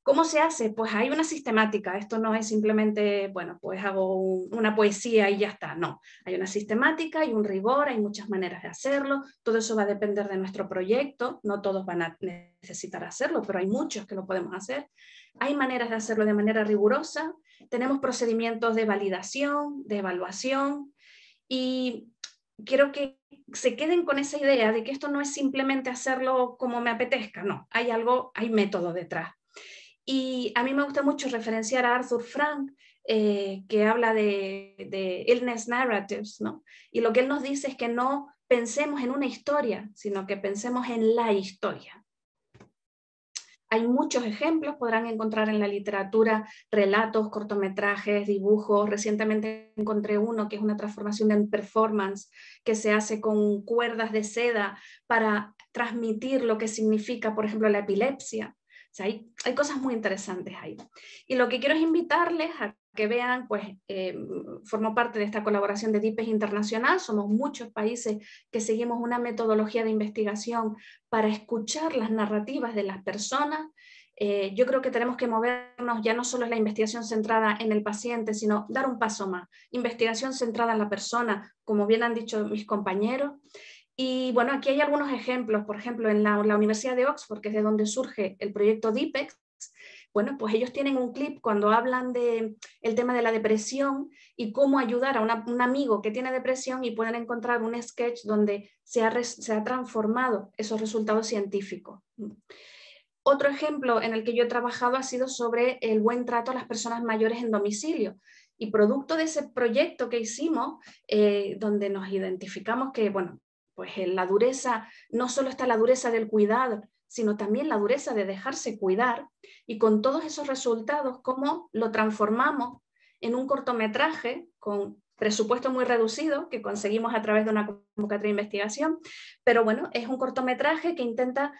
¿Cómo se hace? Pues hay una sistemática. Esto no es simplemente, bueno, pues hago una poesía y ya está. No, hay una sistemática, hay un rigor, hay muchas maneras de hacerlo. Todo eso va a depender de nuestro proyecto. No todos van a necesitar hacerlo, pero hay muchos que lo podemos hacer. Hay maneras de hacerlo de manera rigurosa. Tenemos procedimientos de validación, de evaluación, y quiero que se queden con esa idea de que esto no es simplemente hacerlo como me apetezca. No, hay método detrás. Y a mí me gusta mucho referenciar a Arthur Frank, que habla de illness narratives, ¿no? Y lo que él nos dice es que no pensemos en una historia, sino que pensemos en la historia. Hay muchos ejemplos, podrán encontrar en la literatura relatos, cortometrajes, dibujos. Recientemente encontré uno que es una transformación en performance que se hace con cuerdas de seda para transmitir lo que significa, por ejemplo, la epilepsia. O sea, hay cosas muy interesantes ahí. Y lo que quiero es invitarles a que vean, pues formo parte de esta colaboración de DIPES Internacional. Somos muchos países que seguimos una metodología de investigación para escuchar las narrativas de las personas. Yo creo que tenemos que movernos, ya no solo es la investigación centrada en el paciente, sino dar un paso más. Investigación centrada en la persona, como bien han dicho mis compañeros. Y bueno, aquí hay algunos ejemplos, por ejemplo, en la Universidad de Oxford, que es de donde surge el proyecto DIPEX. Bueno, pues ellos tienen un clip cuando hablan del tema de la depresión y cómo ayudar a un amigo que tiene depresión, y pueden encontrar un sketch donde se ha transformado esos resultados científicos. Otro ejemplo en el que yo he trabajado ha sido sobre el buen trato a las personas mayores en domicilio. Y producto de ese proyecto que hicimos, donde nos identificamos que, bueno, pues en la dureza, no solo está la dureza del cuidado, sino también la dureza de dejarse cuidar, y con todos esos resultados, cómo lo transformamos en un cortometraje con presupuesto muy reducido que conseguimos a través de una convocatoria de investigación, pero bueno, es un cortometraje que intenta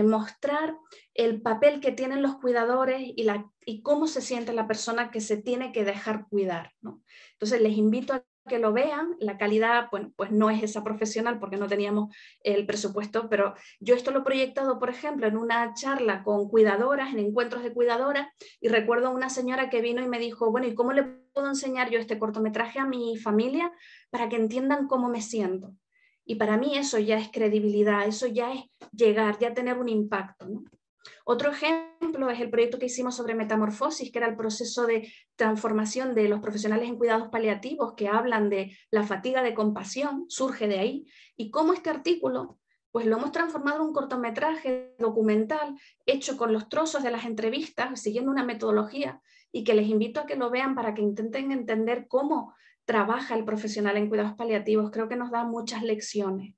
mostrar el papel que tienen los cuidadores y cómo se siente la persona que se tiene que dejar cuidar, ¿no? Entonces les invito a que lo vean. La calidad, bueno, pues no es esa profesional porque no teníamos el presupuesto, pero yo esto lo he proyectado, por ejemplo, en una charla con cuidadoras, en encuentros de cuidadoras, y recuerdo a una señora que vino y me dijo, bueno, ¿y cómo le puedo enseñar yo este cortometraje a mi familia para que entiendan cómo me siento? Y para mí eso ya es credibilidad, eso ya es llegar, ya tener un impacto, ¿no? Otro ejemplo es el proyecto que hicimos sobre metamorfosis, que era el proceso de transformación de los profesionales en cuidados paliativos, que hablan de la fatiga de compasión, surge de ahí, y cómo este artículo pues lo hemos transformado en un cortometraje documental hecho con los trozos de las entrevistas, siguiendo una metodología, y que les invito a que lo vean para que intenten entender cómo trabaja el profesional en cuidados paliativos. Creo que nos da muchas lecciones.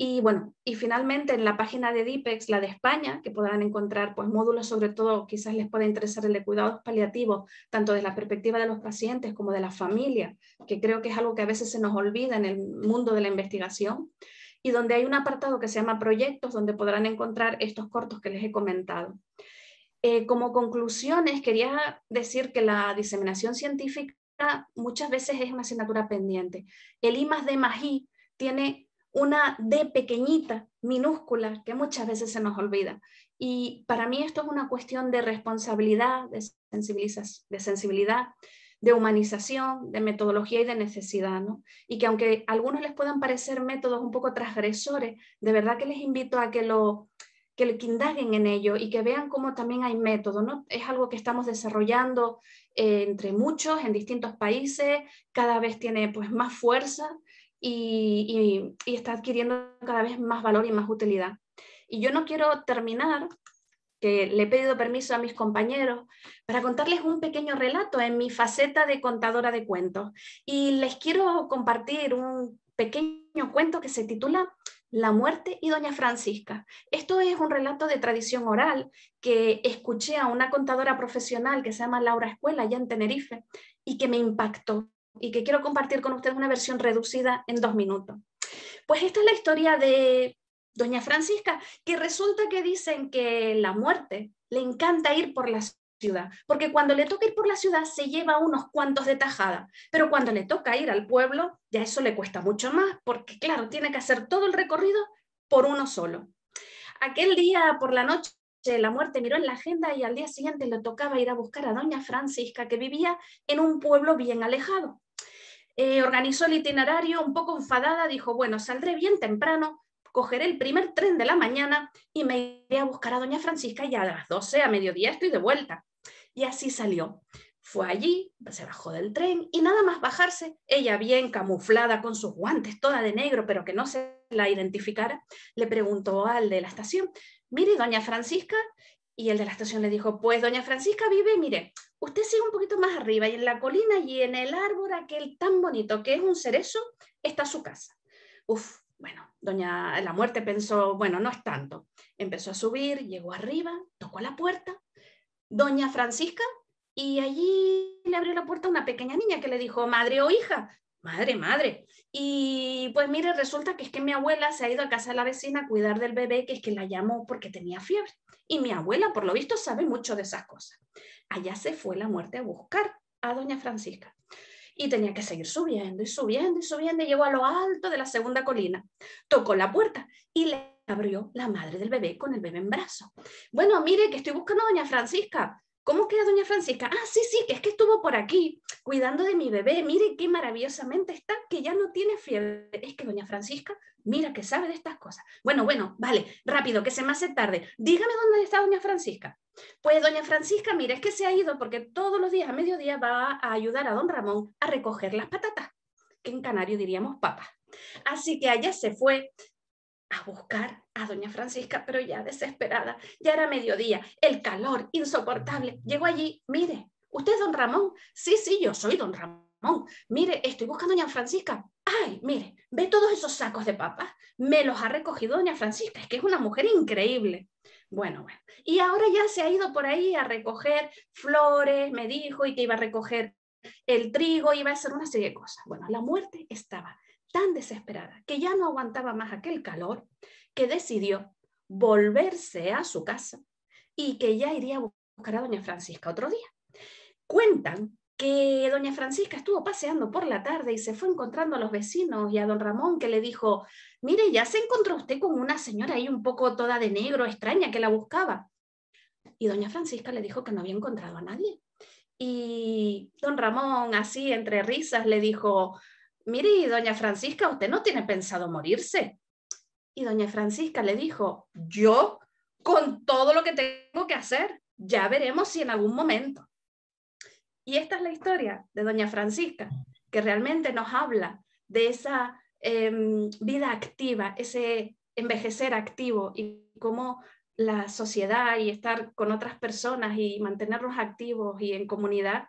Y bueno, y finalmente en la página de DIPEX, la de España, que podrán encontrar pues módulos, sobre todo quizás les pueda interesar el de cuidados paliativos, tanto desde la perspectiva de los pacientes como de la familia, que creo que es algo que a veces se nos olvida en el mundo de la investigación, y donde hay un apartado que se llama proyectos, donde podrán encontrar estos cortos que les he comentado. Como conclusiones, quería decir que la diseminación científica muchas veces es una asignatura pendiente. El I+D+I tiene una D pequeñita, minúscula, que muchas veces se nos olvida. Y para mí esto es una cuestión de responsabilidad, de sensibilidad, de humanización, de metodología y de necesidad, ¿no? Y que aunque a algunos les puedan parecer métodos un poco transgresores, de verdad que les invito a que indaguen en ello y que vean cómo también hay método, ¿no? Es algo que estamos desarrollando entre muchos en distintos países, cada vez tiene pues más fuerza y está adquiriendo cada vez más valor y más utilidad. Y yo no quiero terminar, que le he pedido permiso a mis compañeros para contarles un pequeño relato en mi faceta de contadora de cuentos. Y les quiero compartir un pequeño cuento que se titula La muerte y Doña Francisca. Esto es un relato de tradición oral que escuché a una contadora profesional que se llama Laura Escuela, allá en Tenerife, y que me impactó y que quiero compartir con ustedes una versión reducida en 2 minutos. Pues esta es la historia de Doña Francisca, que resulta que dicen que la muerte le encanta ir por la ciudad, porque cuando le toca ir por la ciudad se lleva unos cuantos de tajada, pero cuando le toca ir al pueblo, ya eso le cuesta mucho más, porque claro, tiene que hacer todo el recorrido por uno solo. Aquel día por la noche la muerte miró en la agenda y al día siguiente le tocaba ir a buscar a Doña Francisca, que vivía en un pueblo bien alejado. Organizó el itinerario, un poco enfadada, dijo, bueno, saldré bien temprano, cogeré el primer tren de la mañana y me iré a buscar a Doña Francisca y a las 12 a mediodía estoy de vuelta. Y así salió. Fue allí, se bajó del tren y nada más bajarse, ella bien camuflada con sus guantes, toda de negro, pero que no se la identificara, le preguntó al de la estación, mire, Doña Francisca, y el de la estación le dijo, pues Doña Francisca vive, mire, usted sigue un poquito más arriba y en la colina y en el árbol aquel tan bonito que es un cerezo, está su casa. Uf, bueno, Doña la Muerte pensó, bueno, no es tanto. Empezó a subir, llegó arriba, tocó la puerta, Doña Francisca, y allí le abrió la puerta una pequeña niña que le dijo, madre o hija, madre, madre. Y pues mire, resulta que es que mi abuela se ha ido a casa de la vecina a cuidar del bebé, que es que la llamó porque tenía fiebre. Y mi abuela, por lo visto, sabe mucho de esas cosas. Allá se fue la Muerte a buscar a Doña Francisca. Y tenía que seguir subiendo y subiendo y subiendo y llegó a lo alto de la segunda colina. Tocó la puerta y le abrió la madre del bebé con el bebé en brazo. Bueno, mire que estoy buscando a Doña Francisca. ¿Cómo queda Doña Francisca? Ah, sí, sí, que es que estuvo por aquí cuidando de mi bebé. Mire qué maravillosamente está, que ya no tiene fiebre. Es que Doña Francisca, mira que sabe de estas cosas. Bueno, vale, rápido, que se me hace tarde. Dígame dónde está Doña Francisca. Pues Doña Francisca, mira, es que se ha ido porque todos los días a mediodía va a ayudar a Don Ramón a recoger las patatas, que en canario diríamos papas. Así que allá se fue a buscar a Doña Francisca, pero ya desesperada. Ya era mediodía, el calor insoportable. Llegó allí, mire, ¿usted es Don Ramón? Sí, sí, yo soy Don Ramón. Mire, estoy buscando a Doña Francisca. Ay, mire, ve todos esos sacos de papas. Me los ha recogido Doña Francisca, es que es una mujer increíble. Bueno, y ahora ya se ha ido por ahí a recoger flores, me dijo, y que iba a recoger el trigo, iba a hacer una serie de cosas. Bueno, la Muerte estaba tan desesperada que ya no aguantaba más aquel calor, que decidió volverse a su casa y que ya iría a buscar a Doña Francisca otro día. Cuentan que Doña Francisca estuvo paseando por la tarde y se fue encontrando a los vecinos y a Don Ramón, que le dijo, mire, ya se encontró usted con una señora ahí un poco toda de negro, extraña, que la buscaba. Y Doña Francisca le dijo que no había encontrado a nadie. Y Don Ramón, así entre risas, le dijo, mire, Doña Francisca, usted no tiene pensado morirse. Y Doña Francisca le dijo, yo, con todo lo que tengo que hacer, ya veremos si en algún momento. Y esta es la historia de Doña Francisca, que realmente nos habla de esa vida activa, ese envejecer activo y cómo la sociedad y estar con otras personas y mantenernos activos y en comunidad,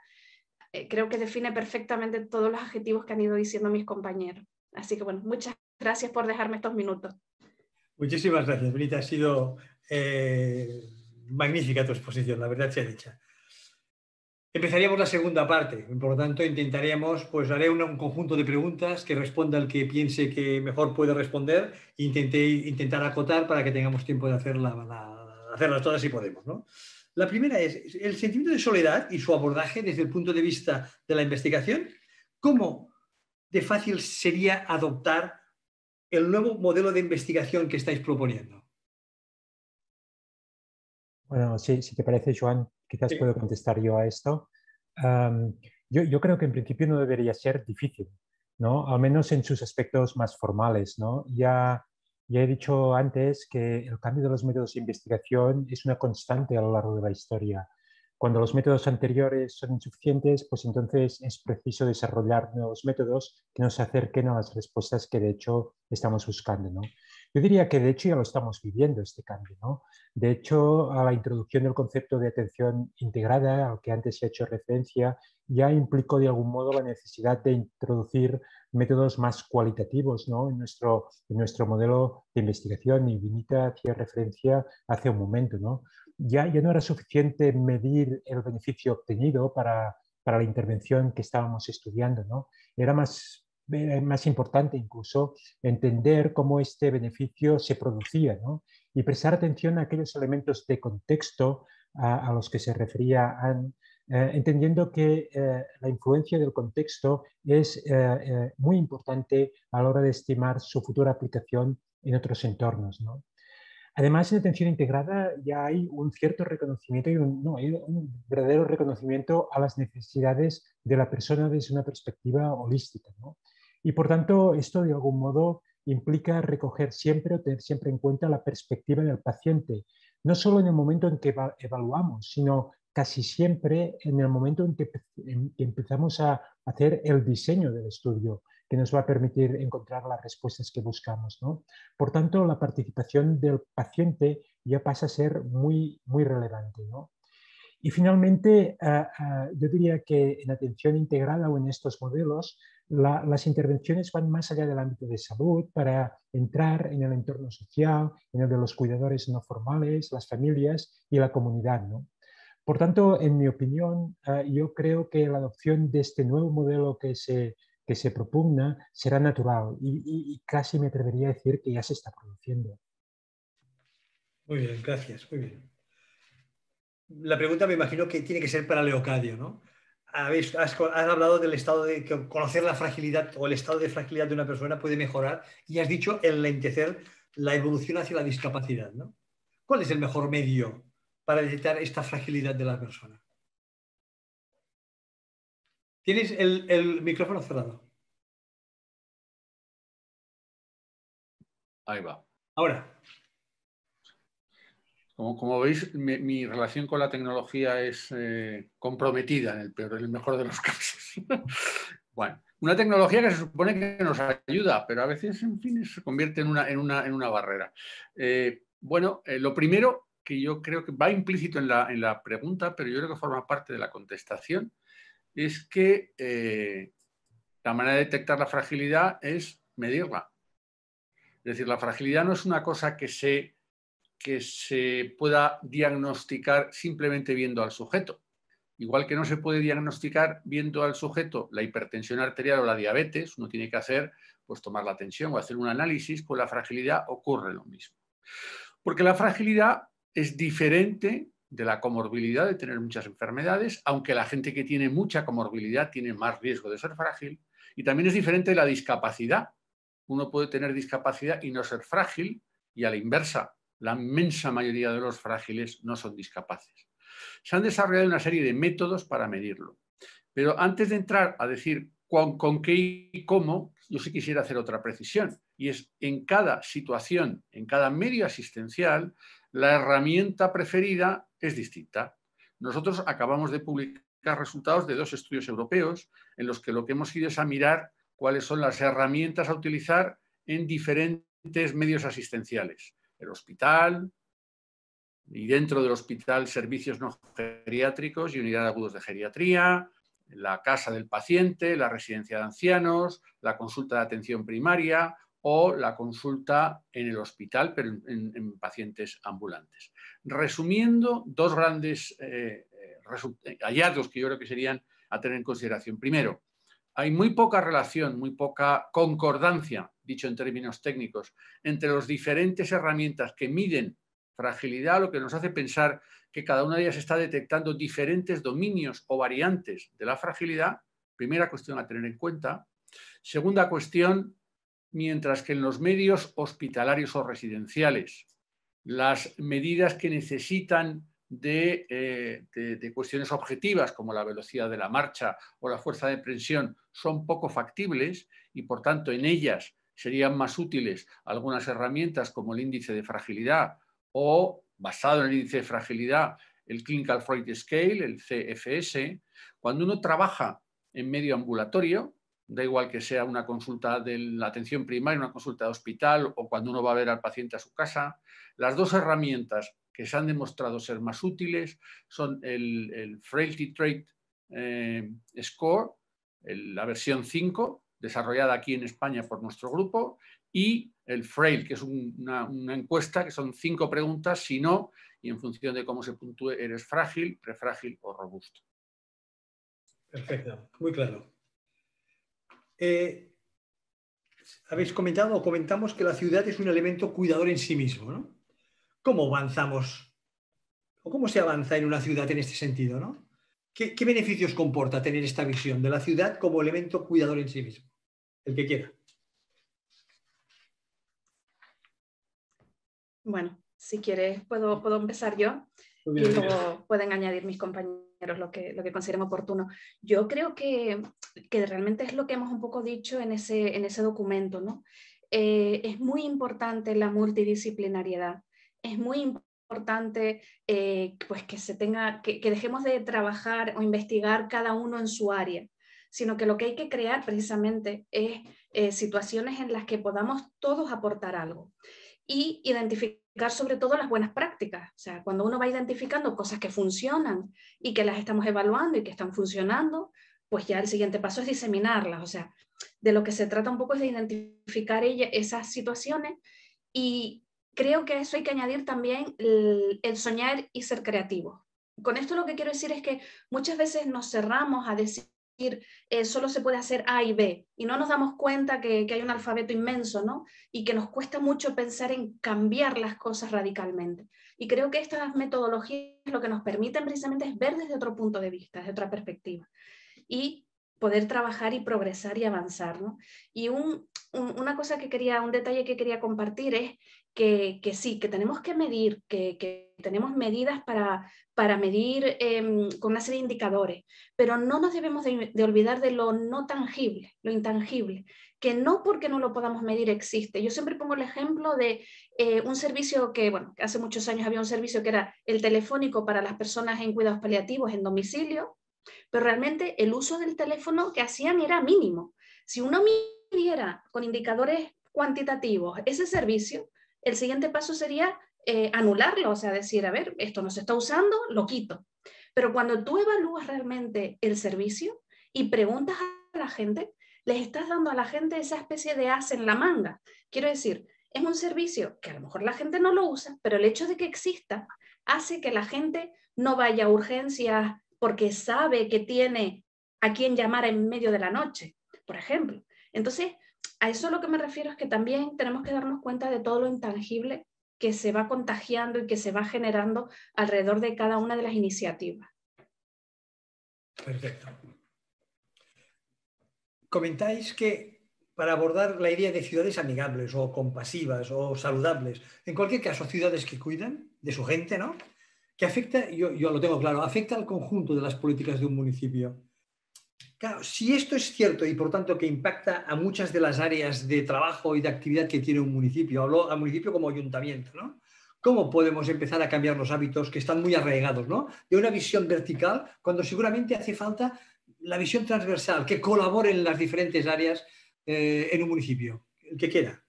creo que define perfectamente todos los adjetivos que han ido diciendo mis compañeros. Así que bueno, muchas gracias por dejarme estos minutos. Muchísimas gracias, Benita. Ha sido magnífica tu exposición, la verdad sea dicha. Empezaríamos la segunda parte, por lo tanto intentaremos, pues haré un conjunto de preguntas que responda el que piense que mejor puede responder e intentar acotar para que tengamos tiempo de hacerlas todas si podemos, ¿no? La primera es el sentimiento de soledad y su abordaje desde el punto de vista de la investigación. ¿Cómo de fácil sería adoptar el nuevo modelo de investigación que estáis proponiendo? Bueno, si te parece, Joan, quizás puedo contestar yo a esto. Yo creo que en principio no debería ser difícil, ¿no? Al menos en sus aspectos más formales, ¿no? Ya he dicho antes que el cambio de los métodos de investigación es una constante a lo largo de la historia. Cuando los métodos anteriores son insuficientes, pues entonces es preciso desarrollar nuevos métodos que nos acerquen a las respuestas que de hecho estamos buscando, ¿no? Yo diría que de hecho ya lo estamos viviendo este cambio, ¿no? De hecho, a la introducción del concepto de atención integrada, al que antes se ha hecho referencia, ya implicó de algún modo la necesidad de introducir métodos más cualitativos, ¿no? en nuestro modelo de investigación, y Vinita hacía referencia hace un momento, ¿no? Ya no era suficiente medir el beneficio obtenido para la intervención que estábamos estudiando, ¿no? Era más importante incluso entender cómo este beneficio se producía, ¿no? Y prestar atención a aquellos elementos de contexto a los que se refería Anne, entendiendo que la influencia del contexto es muy importante a la hora de estimar su futura aplicación en otros entornos, ¿no? Además, en atención integrada ya hay un cierto reconocimiento hay un verdadero reconocimiento a las necesidades de la persona desde una perspectiva holística, ¿no? Y por tanto, esto de algún modo implica recoger siempre o tener siempre en cuenta la perspectiva del paciente, no solo en el momento en que evaluamos, sino casi siempre en el momento en que empezamos a hacer el diseño del estudio, que nos va a permitir encontrar las respuestas que buscamos, ¿no? Por tanto, la participación del paciente ya pasa a ser muy, muy relevante, ¿no? Y finalmente, yo diría que en atención integrada o en estos modelos, las intervenciones van más allá del ámbito de salud para entrar en el entorno social, en el de los cuidadores no formales, las familias y la comunidad, ¿no? Por tanto, en mi opinión, yo creo que la adopción de este nuevo modelo que se propugna será natural y casi me atrevería a decir que ya se está produciendo. Muy bien, gracias, muy bien. La pregunta me imagino que tiene que ser para Leocadio, ¿no? Has hablado del estado de que conocer la fragilidad o el estado de fragilidad de una persona puede mejorar y has dicho enlentecer la evolución hacia la discapacidad, ¿no? ¿Cuál es el mejor medio para detectar esta fragilidad de la persona? Tienes el micrófono cerrado. Ahí va. Ahora. Como veis, mi relación con la tecnología es comprometida en el mejor de los casos. Bueno, una tecnología que se supone que nos ayuda, pero a veces, en fin, se convierte en una barrera. Lo primero que yo creo que va implícito en la pregunta, pero yo creo que forma parte de la contestación, es que la manera de detectar la fragilidad es medirla. Es decir, la fragilidad no es una cosa que se pueda diagnosticar simplemente viendo al sujeto. Igual que no se puede diagnosticar viendo al sujeto la hipertensión arterial o la diabetes, uno tiene que hacer, pues tomar la tensión o hacer un análisis, con la fragilidad ocurre lo mismo. Porque la fragilidad es diferente de la comorbilidad de tener muchas enfermedades, aunque la gente que tiene mucha comorbilidad tiene más riesgo de ser frágil, y también es diferente de la discapacidad. Uno puede tener discapacidad y no ser frágil, y a la inversa, la inmensa mayoría de los frágiles no son discapaces. Se han desarrollado una serie de métodos para medirlo. Pero antes de entrar a decir con qué y cómo, yo sí quisiera hacer otra precisión. Y es, en cada situación, en cada medio asistencial, la herramienta preferida es distinta. Nosotros acabamos de publicar resultados de 2 estudios europeos en los que lo que hemos ido es a mirar cuáles son las herramientas a utilizar en diferentes medios asistenciales. El hospital, y dentro del hospital servicios no geriátricos y unidades agudos de geriatría, la casa del paciente, la residencia de ancianos, la consulta de atención primaria o la consulta en el hospital, pero en pacientes ambulantes. Resumiendo, 2 grandes hallazgos que yo creo que serían a tener en consideración. Primero, hay muy poca relación, muy poca concordancia, dicho en términos técnicos, entre las diferentes herramientas que miden fragilidad, lo que nos hace pensar que cada una de ellas está detectando diferentes dominios o variantes de la fragilidad. Primera cuestión a tener en cuenta. Segunda cuestión, mientras que en los medios hospitalarios o residenciales, las medidas que necesitan de cuestiones objetivas como la velocidad de la marcha o la fuerza de presión son poco factibles y por tanto en ellas serían más útiles algunas herramientas como el índice de fragilidad o, basado en el índice de fragilidad, el Clinical Freud Scale, el CFS. Cuando uno trabaja en medio ambulatorio, da igual que sea una consulta de la atención primaria, una consulta de hospital o cuando uno va a ver al paciente a su casa, las dos herramientas que se han demostrado ser más útiles son el Frailty Trait Score, la versión 5, desarrollada aquí en España por nuestro grupo, y el FRAIL, que es una encuesta que son 5 preguntas, si no, y en función de cómo se puntúe, eres frágil, prefrágil o robusto. Perfecto, muy claro. Habéis comentado o comentamos que la ciudad es un elemento cuidador en sí mismo, ¿no? ¿Cómo avanzamos o cómo se avanza en una ciudad en este sentido, ¿no? ¿Qué beneficios comporta tener esta visión de la ciudad como elemento cuidador en sí mismo? El que quiera. Bueno, si quieres puedo empezar yo y luego pueden añadir mis compañeros lo que consideren oportuno. Yo creo que realmente es lo que hemos un poco dicho en ese documento, ¿no? Es muy importante la multidisciplinariedad, es muy importante pues que dejemos de trabajar o investigar cada uno en su área, sino que lo que hay que crear precisamente es situaciones en las que podamos todos aportar algo y identificar sobre todo las buenas prácticas. O sea, cuando uno va identificando cosas que funcionan y que las estamos evaluando y que están funcionando, pues ya el siguiente paso es diseminarlas. O sea, de lo que se trata un poco es de identificar esas situaciones y creo que a eso hay que añadir también el soñar y ser creativo. Con esto lo que quiero decir es que muchas veces nos cerramos a decir solo se puede hacer A y B y no nos damos cuenta que hay un alfabeto inmenso, ¿no? Y que nos cuesta mucho pensar en cambiar las cosas radicalmente. Y creo que estas metodologías lo que nos permiten precisamente es ver desde otro punto de vista, desde otra perspectiva y poder trabajar y progresar y avanzar, ¿no? Y una cosa un detalle que quería compartir es que sí, que tenemos que medir, que tenemos medidas para medir con una serie de indicadores, pero no nos debemos de olvidar de lo no tangible, lo intangible, que no porque no lo podamos medir existe. Yo siempre pongo el ejemplo de un servicio que, bueno, hace muchos años había un servicio que era el telefónico para las personas en cuidados paliativos en domicilio, pero realmente el uso del teléfono que hacían era mínimo. Si uno midiera con indicadores cuantitativos ese servicio, el siguiente paso sería anularlo, o sea, decir, a ver, esto no se está usando, lo quito. Pero cuando tú evalúas realmente el servicio y preguntas a la gente, les estás dando a la gente esa especie de as en la manga. Quiero decir, es un servicio que a lo mejor la gente no lo usa, pero el hecho de que exista hace que la gente no vaya a urgencias porque sabe que tiene a quién llamar en medio de la noche, por ejemplo. Entonces, a eso lo que me refiero es que también tenemos que darnos cuenta de todo lo intangible que se va contagiando y que se va generando alrededor de cada una de las iniciativas. Perfecto. Comentáis que para abordar la idea de ciudades amigables o compasivas o saludables, en cualquier caso, ciudades que cuidan de su gente, ¿no? Que afecta, yo lo tengo claro, afecta al conjunto de las políticas de un municipio. Claro, si esto es cierto y por tanto que impacta a muchas de las áreas de trabajo y de actividad que tiene un municipio, hablo al municipio como ayuntamiento, ¿no? ¿Cómo podemos empezar a cambiar los hábitos que están muy arraigados, ¿no? De una visión vertical, cuando seguramente hace falta la visión transversal, que colabore en las diferentes áreas en un municipio, el que quiera.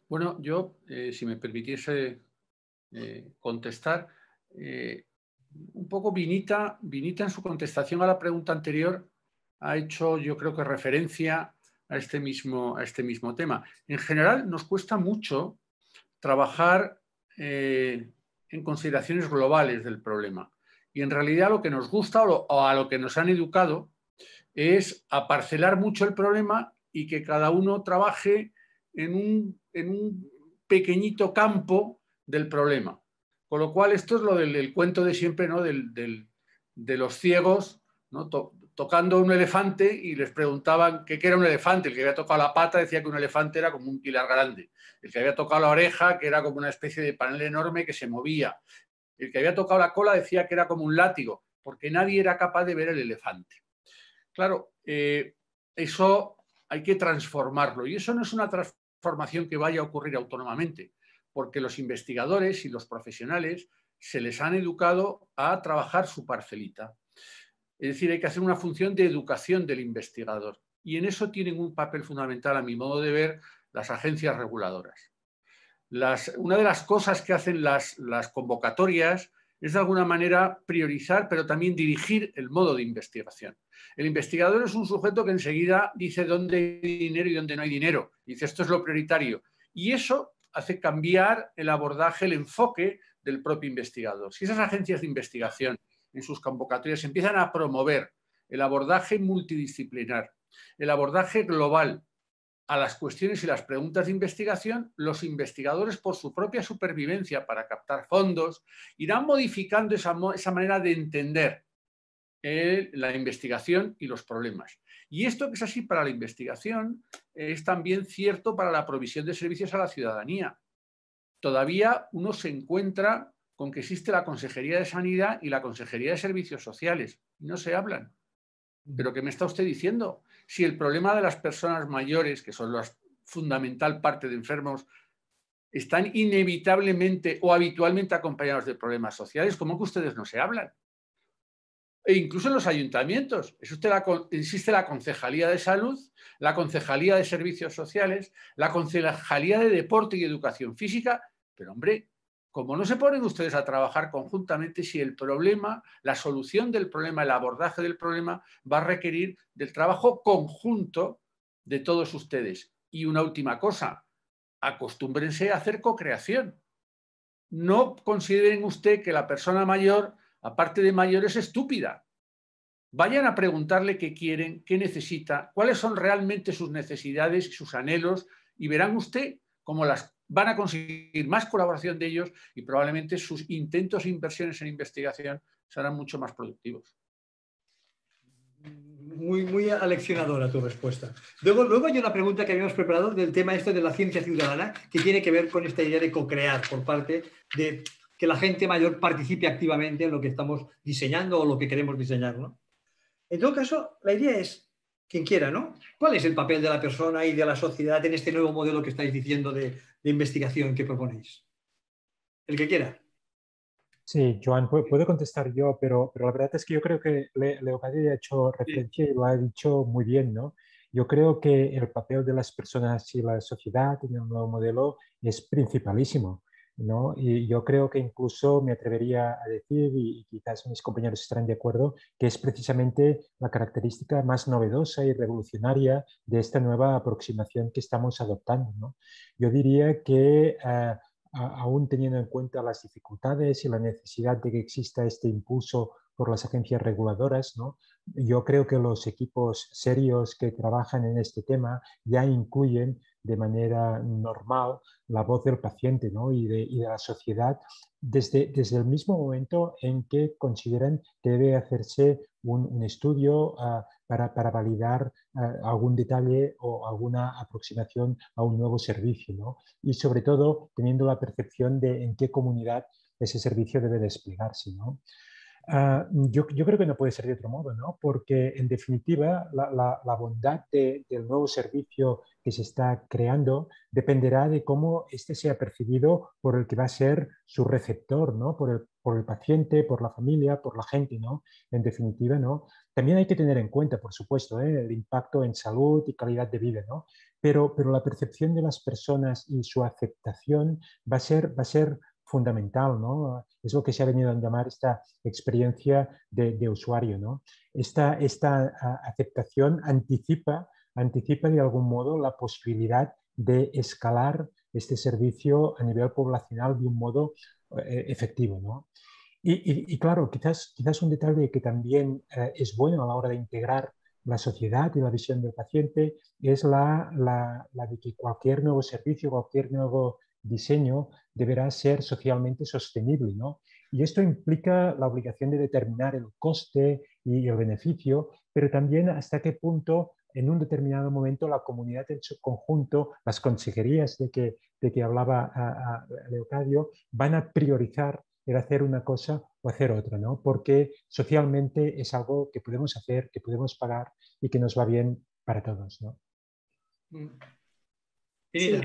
Bueno, yo, si me permitiese contestar, un poco Vinita en su contestación a la pregunta anterior ha hecho, yo creo que referencia a este mismo tema. En general, nos cuesta mucho trabajar en consideraciones globales del problema. Y en realidad lo que nos gusta o a lo que nos han educado es a parcelar mucho el problema y que cada uno trabaje en un pequeñito campo del problema. Con lo cual, esto es lo del cuento de siempre, ¿no? De los ciegos, ¿no? Tocando un elefante y les preguntaban qué era un elefante. El que había tocado la pata decía que un elefante era como un pilar grande. El que había tocado la oreja, que era como una especie de panel enorme que se movía. El que había tocado la cola decía que era como un látigo, porque nadie era capaz de ver el elefante. Claro, eso hay que transformarlo, y eso no es una transformación que vaya a ocurrir autónomamente, porque los investigadores y los profesionales se les han educado a trabajar su parcelita. Es decir, hay que hacer una función de educación del investigador, y en eso tienen un papel fundamental, a mi modo de ver, las agencias reguladoras. Una de las cosas que hacen las convocatorias es de alguna manera priorizar, pero también dirigir el modo de investigación. El investigador es un sujeto que enseguida dice dónde hay dinero y dónde no hay dinero. Dice, esto es lo prioritario. Y eso hace cambiar el abordaje, el enfoque del propio investigador. Si esas agencias de investigación en sus convocatorias empiezan a promover el abordaje multidisciplinar, el abordaje global a las cuestiones y las preguntas de investigación, los investigadores, por su propia supervivencia para captar fondos, irán modificando esa manera de entender la investigación y los problemas. Y esto que es así para la investigación es también cierto para la provisión de servicios a la ciudadanía. Todavía uno se encuentra con que existe la Consejería de Sanidad y la Consejería de Servicios Sociales, y no se hablan. ¿Pero qué me está usted diciendo? Si el problema de las personas mayores, que son la fundamental parte de enfermos, están inevitablemente o habitualmente acompañados de problemas sociales, ¿cómo que ustedes no se hablan? E incluso en los ayuntamientos. Existe la Concejalía de Salud, la Concejalía de Servicios Sociales, la Concejalía de Deporte y Educación Física, pero hombre, ¿cómo no se ponen ustedes a trabajar conjuntamente si el problema, la solución del problema, el abordaje del problema va a requerir del trabajo conjunto de todos ustedes? Y una última cosa, acostúmbrense a hacer cocreación. No consideren usted que la persona mayor, aparte de mayor, es estúpida. Vayan a preguntarle qué quieren, qué necesita, cuáles son realmente sus necesidades y sus anhelos, y verán usted cómo van a conseguir más colaboración de ellos y probablemente sus intentos e inversiones en investigación serán mucho más productivos. Muy aleccionadora tu respuesta. Luego hay una pregunta que habíamos preparado del tema esto de la ciencia ciudadana, que tiene que ver con esta idea de co-crear por parte de que la gente mayor participe activamente en lo que estamos diseñando o lo que queremos diseñar, ¿no? En todo caso, la idea es, quien quiera, ¿no? ¿Cuál es el papel de la persona y de la sociedad en este nuevo modelo que estáis diciendo de investigación que proponéis? El que quiera. Sí, Joan, puedo contestar yo, pero la verdad es que yo creo que Leocadio ya ha hecho referencia y lo ha dicho muy bien, ¿no? Yo creo que el papel de las personas y la sociedad en el nuevo modelo es principalísimo, ¿no? Y yo creo que incluso me atrevería a decir, y quizás mis compañeros estarán de acuerdo, que es precisamente la característica más novedosa y revolucionaria de esta nueva aproximación que estamos adoptando, ¿no? Yo diría que aún teniendo en cuenta las dificultades y la necesidad de que exista este impulso por las agencias reguladoras, ¿no? Yo creo que los equipos serios que trabajan en este tema ya incluyen de manera normal la voz del paciente, ¿no? y de la sociedad desde el mismo momento en que consideran que debe hacerse un estudio para validar algún detalle o alguna aproximación a un nuevo servicio, ¿no? Y sobre todo teniendo la percepción de en qué comunidad ese servicio debe desplegarse, ¿no? Yo creo que no puede ser de otro modo, ¿no? Porque en definitiva la bondad del nuevo servicio que se está creando dependerá de cómo este sea percibido por el que va a ser su receptor, ¿no? Por el paciente, por la familia, por la gente, ¿no? En definitiva, ¿no? También hay que tener en cuenta, por supuesto, el impacto en salud y calidad de vida, ¿no? Pero la percepción de las personas y su aceptación va a ser fundamental, ¿no? Es lo que se ha venido a llamar esta experiencia de usuario, ¿no? Esta aceptación anticipa de algún modo la posibilidad de escalar este servicio a nivel poblacional de un modo efectivo, ¿no? Y claro, quizás un detalle que también es bueno a la hora de integrar la sociedad y la visión del paciente es la de que cualquier nuevo servicio, cualquier nuevo diseño deberá ser socialmente sostenible, ¿no? Y esto implica la obligación de determinar el coste y el beneficio, pero también hasta qué punto en un determinado momento la comunidad en su conjunto, las consejerías de que hablaba Leocadio, van a priorizar el hacer una cosa o hacer otra, ¿no? Porque socialmente es algo que podemos hacer, que podemos pagar y que nos va bien para todos, ¿no? Sí,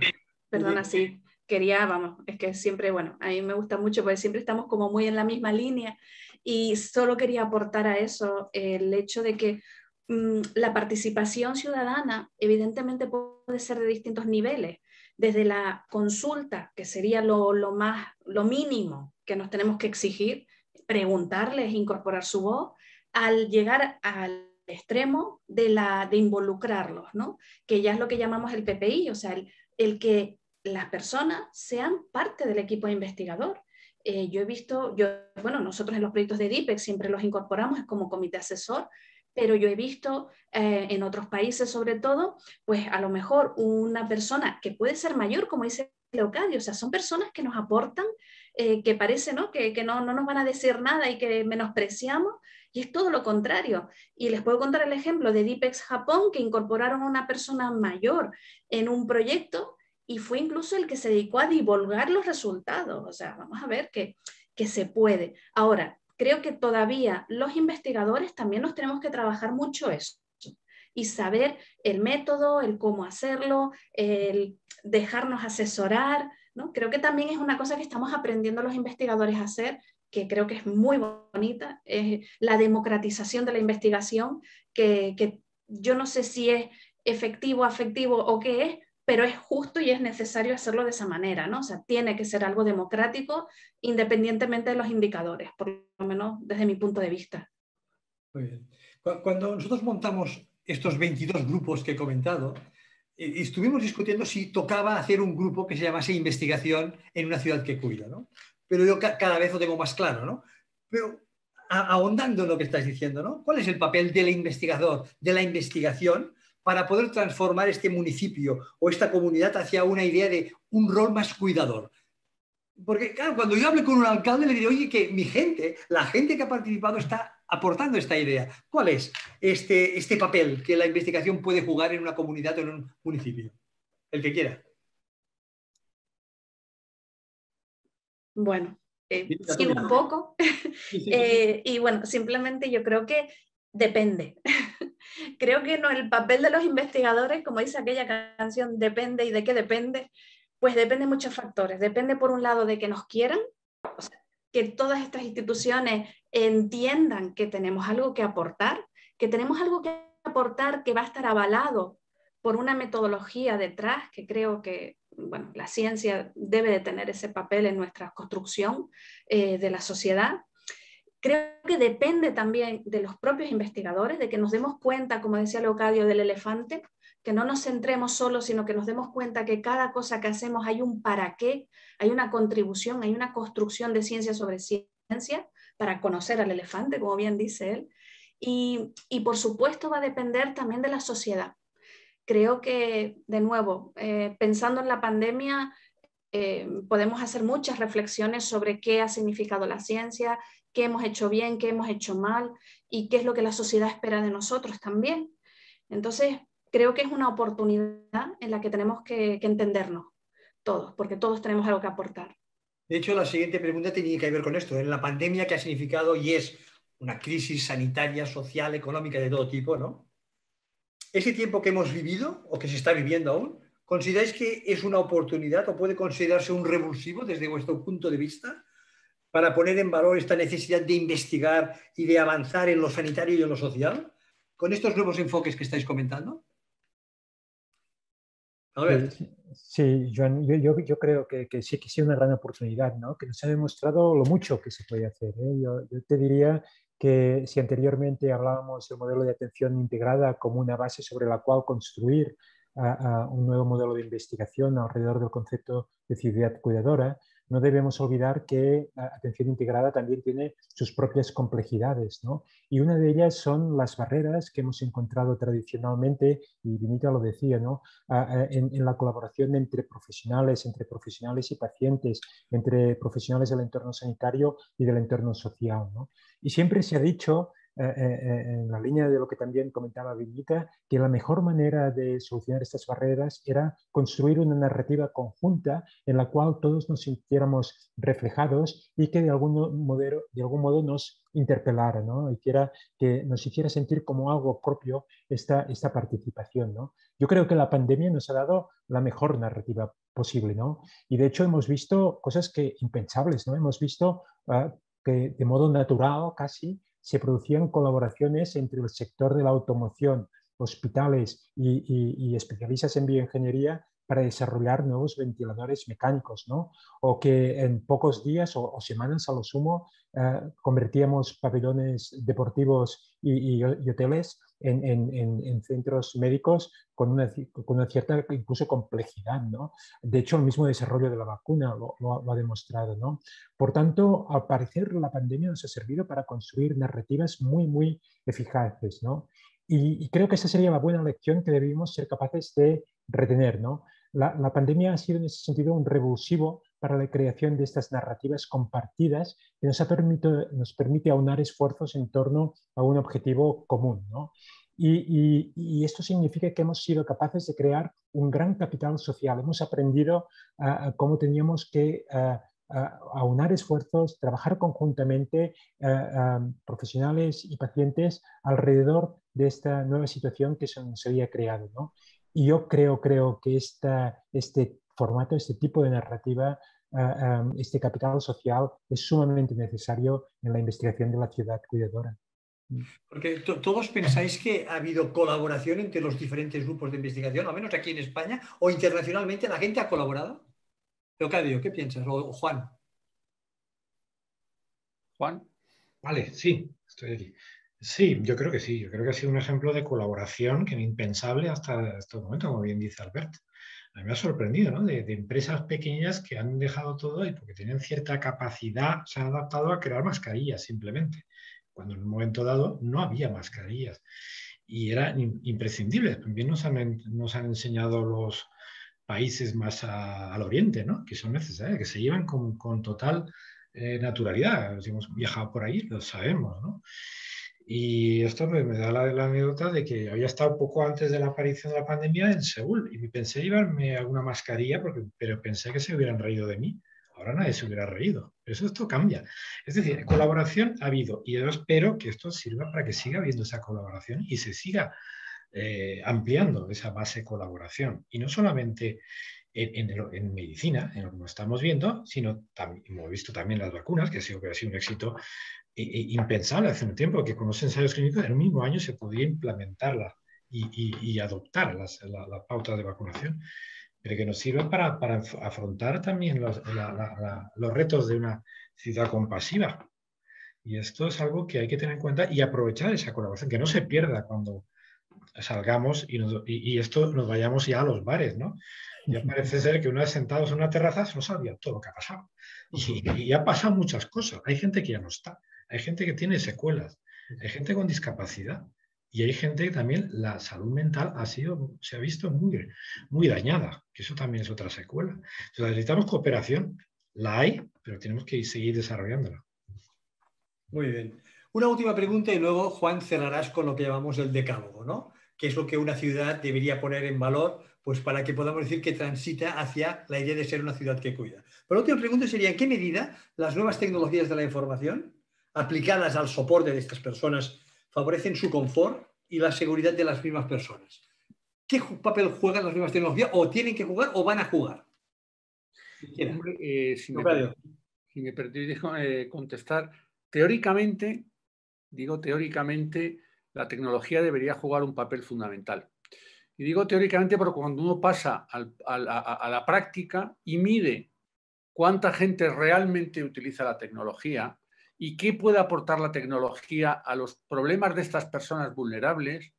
perdona, sí, quería, vamos, es que siempre, bueno, a mí me gusta mucho porque siempre estamos como muy en la misma línea y solo quería aportar a eso el hecho de que la participación ciudadana evidentemente puede ser de distintos niveles, desde la consulta, que sería lo mínimo que nos tenemos que exigir, preguntarles, incorporar su voz, al llegar al extremo de involucrarlos, ¿no? Que ya es lo que llamamos el PPI, o sea, el que las personas sean parte del equipo investigador. Yo he visto, bueno, nosotros en los proyectos de DIPEC siempre los incorporamos como comité asesor, pero yo he visto en otros países sobre todo, pues a lo mejor una persona que puede ser mayor, como dice Leocadio, o sea, son personas que nos aportan, que parece, ¿no? Que no nos van a decir nada y que menospreciamos, y es todo lo contrario. Y les puedo contar el ejemplo de DIPEX Japón, que incorporaron a una persona mayor en un proyecto y fue incluso el que se dedicó a divulgar los resultados. O sea, vamos a ver que se puede. Ahora, creo que todavía los investigadores también nos tenemos que trabajar mucho eso y saber el método, el cómo hacerlo, el dejarnos asesorar, ¿no? Creo que también es una cosa que estamos aprendiendo los investigadores a hacer, que creo que es muy bonita, es la democratización de la investigación, que yo no sé si es efectivo, afectivo o qué es, pero es justo y es necesario hacerlo de esa manera, ¿no? O sea, tiene que ser algo democrático independientemente de los indicadores, por lo menos desde mi punto de vista. Muy bien. Cuando nosotros montamos estos 22 grupos que he comentado, estuvimos discutiendo si tocaba hacer un grupo que se llamase investigación en una ciudad que cuida, ¿no? Pero yo cada vez lo tengo más claro, ¿no? Pero ahondando en lo que estás diciendo, ¿no? ¿Cuál es el papel del investigador, de la investigación, para poder transformar este municipio o esta comunidad hacia una idea de un rol más cuidador? Porque, claro, cuando yo hable con un alcalde le diré, oye, que mi gente, la gente que ha participado está aportando esta idea. ¿Cuál es este papel que la investigación puede jugar en una comunidad o en un municipio? El que quiera. Bueno, sigo un poco. Y bueno, simplemente yo creo que depende. Creo que no, el papel de los investigadores, como dice aquella canción, depende. ¿Y de qué depende? Pues depende de muchos factores. Depende, por un lado, de que nos quieran, o sea, que todas estas instituciones entiendan que tenemos algo que aportar, que va a estar avalado por una metodología detrás, que creo que, bueno, la ciencia debe de tener ese papel en nuestra construcción de la sociedad. Creo que depende también de los propios investigadores, de que nos demos cuenta, como decía Leocadio, del elefante, que no nos centremos solo, sino que nos demos cuenta que cada cosa que hacemos hay un para qué, hay una contribución, hay una construcción de ciencia sobre ciencia para conocer al elefante, como bien dice él. Y por supuesto va a depender también de la sociedad. Creo que, de nuevo, pensando en la pandemia, podemos hacer muchas reflexiones sobre qué ha significado la ciencia, qué hemos hecho bien, qué hemos hecho mal y qué es lo que la sociedad espera de nosotros también. Entonces, creo que es una oportunidad en la que tenemos que entendernos todos, porque todos tenemos algo que aportar. De hecho, la siguiente pregunta tenía que ver con esto. En la pandemia, que ha significado y es una crisis sanitaria, social, económica de todo tipo, ¿no? Ese tiempo que hemos vivido o que se está viviendo aún, ¿consideráis que es una oportunidad o puede considerarse un revulsivo desde vuestro punto de vista para poner en valor esta necesidad de investigar y de avanzar en lo sanitario y en lo social con estos nuevos enfoques que estáis comentando? Sí, Joan, yo creo que sí que es una gran oportunidad, ¿no? Que nos ha demostrado lo mucho que se puede hacer, ¿eh? Yo te diría que si anteriormente hablábamos del modelo de atención integrada como una base sobre la cual construir un nuevo modelo de investigación alrededor del concepto de ciudad cuidadora, no debemos olvidar que la atención integrada también tiene sus propias complejidades, ¿no? Y una de ellas son las barreras que hemos encontrado tradicionalmente, y Vinita lo decía, ¿no? En la colaboración entre profesionales y pacientes, entre profesionales del entorno sanitario y del entorno social, ¿no? Y siempre se ha dicho en la línea de lo que también comentaba Viñita, que la mejor manera de solucionar estas barreras era construir una narrativa conjunta en la cual todos nos sintiéramos reflejados y que de algún modo nos interpelara, ¿no? Que nos hiciera sentir como algo propio esta participación, ¿no? Yo creo que la pandemia nos ha dado la mejor narrativa posible, ¿no? Y de hecho hemos visto cosas impensables, ¿no? Hemos visto que de modo natural casi se producían colaboraciones entre el sector de la automoción, hospitales y especialistas en bioingeniería para desarrollar nuevos ventiladores mecánicos, ¿no? O que en pocos días o semanas a lo sumo convertíamos pabellones deportivos y hoteles en centros médicos con una cierta incluso complejidad, ¿no? De hecho, el mismo desarrollo de la vacuna lo ha demostrado, ¿no? Por tanto, al parecer, la pandemia nos ha servido para construir narrativas muy, muy eficaces, ¿no? Y creo que esa sería la buena lección que debemos ser capaces de retener, ¿no? La pandemia ha sido en ese sentido un revulsivo para la creación de estas narrativas compartidas que nos permite aunar esfuerzos en torno a un objetivo común, ¿no? Y esto significa que hemos sido capaces de crear un gran capital social. Hemos aprendido cómo teníamos que aunar esfuerzos, trabajar conjuntamente profesionales y pacientes alrededor de esta nueva situación que se nos había creado, ¿no? Y yo creo que este formato, este tipo de narrativa, este capital social es sumamente necesario en la investigación de la ciudad cuidadora. Porque todos pensáis que ha habido colaboración entre los diferentes grupos de investigación, al menos aquí en España, o internacionalmente, ¿la gente ha colaborado? Leocadio, ¿qué piensas? O Juan. Juan. Vale, sí, estoy aquí. Sí, yo creo que sí. Yo creo que ha sido un ejemplo de colaboración que era impensable hasta este momento, como bien dice Albert. A mí me ha sorprendido, ¿no? De empresas pequeñas que han dejado todo y porque tienen cierta capacidad, se han adaptado a crear mascarillas simplemente, cuando en un momento dado no había mascarillas y eran imprescindibles. También nos han enseñado los países más al oriente, ¿no? Que son necesarias, que se llevan con total naturalidad. Si hemos viajado por ahí, lo sabemos, ¿no? Y esto me da la anécdota de que había estado poco antes de la aparición de la pandemia en Seúl y pensé llevarme alguna mascarilla, pero pensé que se hubieran reído de mí. Ahora nadie se hubiera reído. Pero esto cambia. Es decir, colaboración ha habido y yo espero que esto sirva para que siga habiendo esa colaboración y se siga ampliando esa base de colaboración. Y no solamente en medicina, en lo que nos estamos viendo, sino también, hemos visto también las vacunas, que ha sido un éxito impensable hace un tiempo, que con los ensayos clínicos en el mismo año se podía implementarla y adoptar la pauta de vacunación, pero que nos sirva para afrontar también los retos de una ciudad compasiva. Y esto es algo que hay que tener en cuenta y aprovechar esa colaboración, que no se pierda cuando salgamos y esto nos vayamos ya a los bares, ¿no? Ya parece ser que una vez sentados en una terraza se nos olvida todo lo que ha pasado. Y ha pasado muchas cosas. Hay gente que ya no está. Hay gente que tiene secuelas. Hay gente con discapacidad. Y hay gente que también la salud mental se ha visto muy, muy dañada, que eso también es otra secuela. Entonces necesitamos cooperación. La hay, pero tenemos que seguir desarrollándola. Muy bien. Una última pregunta y luego, Juan, cerrarás con lo que llamamos el decálogo, ¿no? Que es lo que una ciudad debería poner en valor, pues para que podamos decir que transita hacia la idea de ser una ciudad que cuida. Pero la última pregunta sería, ¿en qué medida las nuevas tecnologías de la información aplicadas al soporte de estas personas favorecen su confort y la seguridad de las mismas personas? ¿Qué papel juegan las nuevas tecnologías o tienen que jugar o van a jugar? Hombre, si me permitís contestar, teóricamente, la tecnología debería jugar un papel fundamental. Y digo teóricamente porque cuando uno pasa a la práctica y mide cuánta gente realmente utiliza la tecnología y qué puede aportar la tecnología a los problemas de estas personas vulnerables,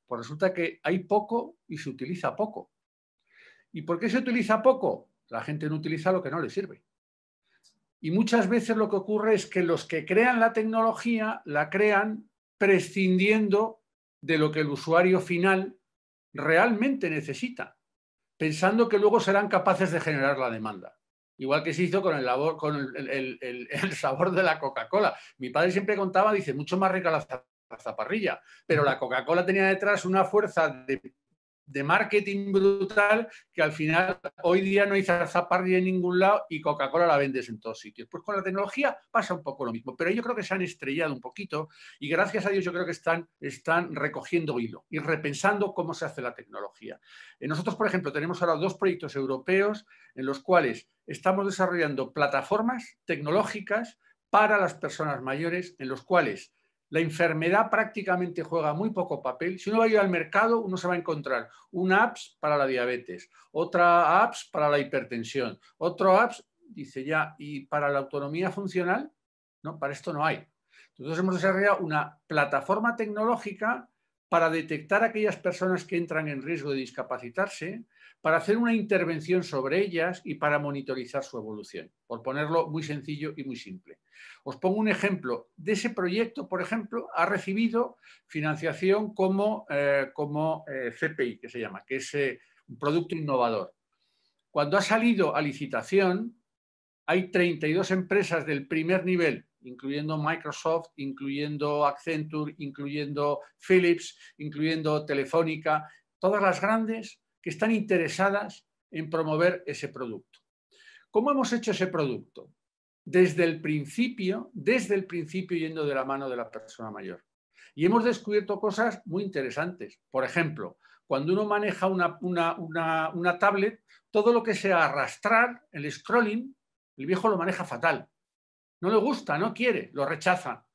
pues resulta que hay poco y se utiliza poco. ¿Y por qué se utiliza poco? La gente no utiliza lo que no le sirve. Y muchas veces lo que ocurre es que los que crean la tecnología la crean prescindiendo de lo que el usuario final realmente necesita, pensando que luego serán capaces de generar la demanda. Igual que se hizo con el sabor de la Coca-Cola. Mi padre siempre contaba, dice, mucho más rica la zarzaparrilla, pero la Coca-Cola tenía detrás una fuerza de marketing brutal que al final hoy día no hay zarzaparrilla en ningún lado y Coca-Cola la vendes en todos sitios. Pues con la tecnología pasa un poco lo mismo, pero yo creo que se han estrellado un poquito y gracias a Dios yo creo que están recogiendo hilo y repensando cómo se hace la tecnología. Nosotros, por ejemplo, tenemos ahora 2 proyectos europeos en los cuales estamos desarrollando plataformas tecnológicas para las personas mayores en los cuales la enfermedad prácticamente juega muy poco papel. Si uno va a ir al mercado, uno se va a encontrar una apps para la diabetes, otra apps para la hipertensión, otra apps, dice ya, y para la autonomía funcional, no, para esto no hay. Entonces hemos desarrollado una plataforma tecnológica para detectar a aquellas personas que entran en riesgo de discapacitarse, para hacer una intervención sobre ellas y para monitorizar su evolución, por ponerlo muy sencillo y muy simple. Os pongo un ejemplo. De ese proyecto, por ejemplo, ha recibido financiación como CPI, que se llama, que es un producto innovador. Cuando ha salido a licitación, hay 32 empresas del primer nivel, incluyendo Microsoft, incluyendo Accenture, incluyendo Philips, incluyendo Telefónica, todas las grandes que están interesadas en promover ese producto. ¿Cómo hemos hecho ese producto? Desde el principio yendo de la mano de la persona mayor. Y hemos descubierto cosas muy interesantes. Por ejemplo, cuando uno maneja una tablet, todo lo que sea arrastrar, el scrolling, el viejo lo maneja fatal. No le gusta, no quiere, lo rechaza.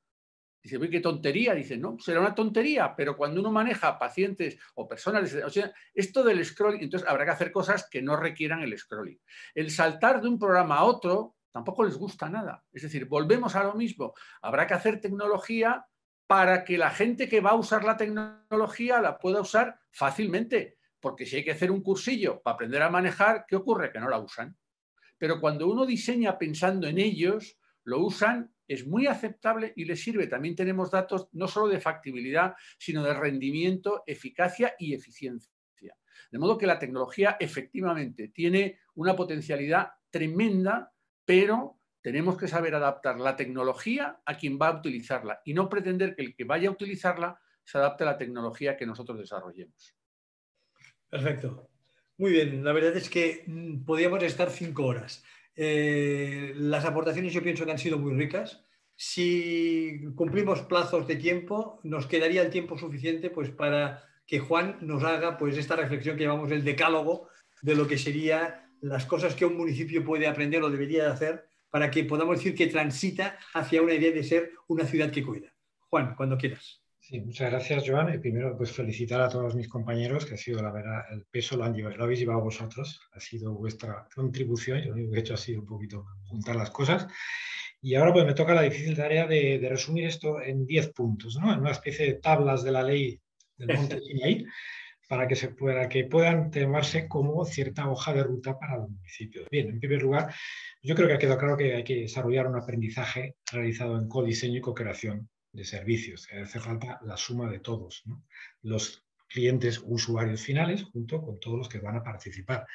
Dice, uy, qué tontería. Dice, no, será una tontería, pero cuando uno maneja pacientes o personas, o sea, esto del scrolling, entonces habrá que hacer cosas que no requieran el scrolling. El saltar de un programa a otro tampoco les gusta nada. Es decir, volvemos a lo mismo. Habrá que hacer tecnología para que la gente que va a usar la tecnología la pueda usar fácilmente. Porque si hay que hacer un cursillo para aprender a manejar, ¿qué ocurre? Que no la usan. Pero cuando uno diseña pensando en ellos, lo usan, es muy aceptable y les sirve. También tenemos datos no solo de factibilidad, sino de rendimiento, eficacia y eficiencia. De modo que la tecnología efectivamente tiene una potencialidad tremenda, pero tenemos que saber adaptar la tecnología a quien va a utilizarla y no pretender que el que vaya a utilizarla se adapte a la tecnología que nosotros desarrollemos. Perfecto. Muy bien, la verdad es que podríamos estar 5 horas. Las aportaciones yo pienso que han sido muy ricas. Si cumplimos plazos de tiempo, nos quedaría el tiempo suficiente pues, para que Juan nos haga pues, esta reflexión que llamamos el decálogo de lo que serían las cosas que un municipio puede aprender o debería de hacer para que podamos decir que transita hacia una idea de ser una ciudad que cuida. Juan, cuando quieras. Sí, muchas gracias, Joan. Primero, pues felicitar a todos mis compañeros, que ha sido, la verdad, el peso lo habéis llevado vosotros, ha sido vuestra contribución. Yo lo único que he hecho ha sido un poquito juntar las cosas. Y ahora pues me toca la difícil tarea de resumir esto en 10 puntos, ¿no? En una especie de tablas de la ley del Monte Sinaí, para que puedan tomarse como cierta hoja de ruta para los municipios. Bien, en primer lugar, yo creo que ha quedado claro que hay que desarrollar un aprendizaje realizado en codiseño y co-creación de servicios. Hace falta la suma de todos, ¿no? Los clientes, usuarios finales, junto con todos los que van a participar.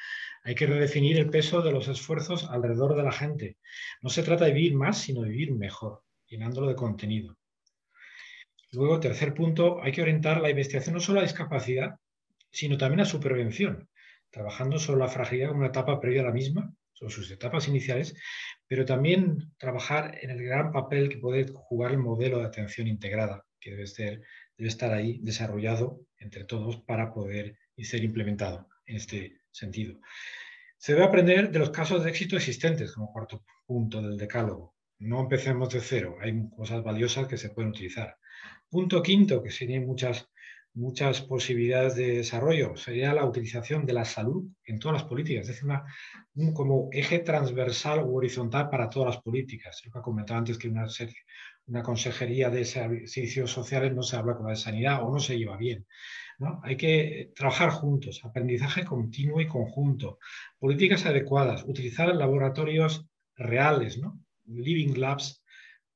Hay que redefinir el peso de los esfuerzos alrededor de la gente. No se trata de vivir más, sino de vivir mejor, llenándolo de contenido. Luego, tercer punto, hay que orientar la investigación no solo a discapacidad, sino también a su prevención, trabajando sobre la fragilidad como una etapa previa a la misma, sobre sus etapas iniciales, pero también trabajar en el gran papel que puede jugar el modelo de atención integrada, que debe estar ahí desarrollado entre todos para poder ser implementado en este sentido. Se debe aprender de los casos de éxito existentes, como cuarto punto del decálogo. No empecemos de cero, hay cosas valiosas que se pueden utilizar. Punto quinto, que serían muchas posibilidades de desarrollo, sería la utilización de la salud en todas las políticas, es decir, como eje transversal u horizontal para todas las políticas. Lo que comentaba antes, que una consejería de servicios sociales no se habla con la de sanidad o no se lleva bien, ¿no? Hay que trabajar juntos, aprendizaje continuo y conjunto, políticas adecuadas, utilizar laboratorios reales, ¿no? Living labs,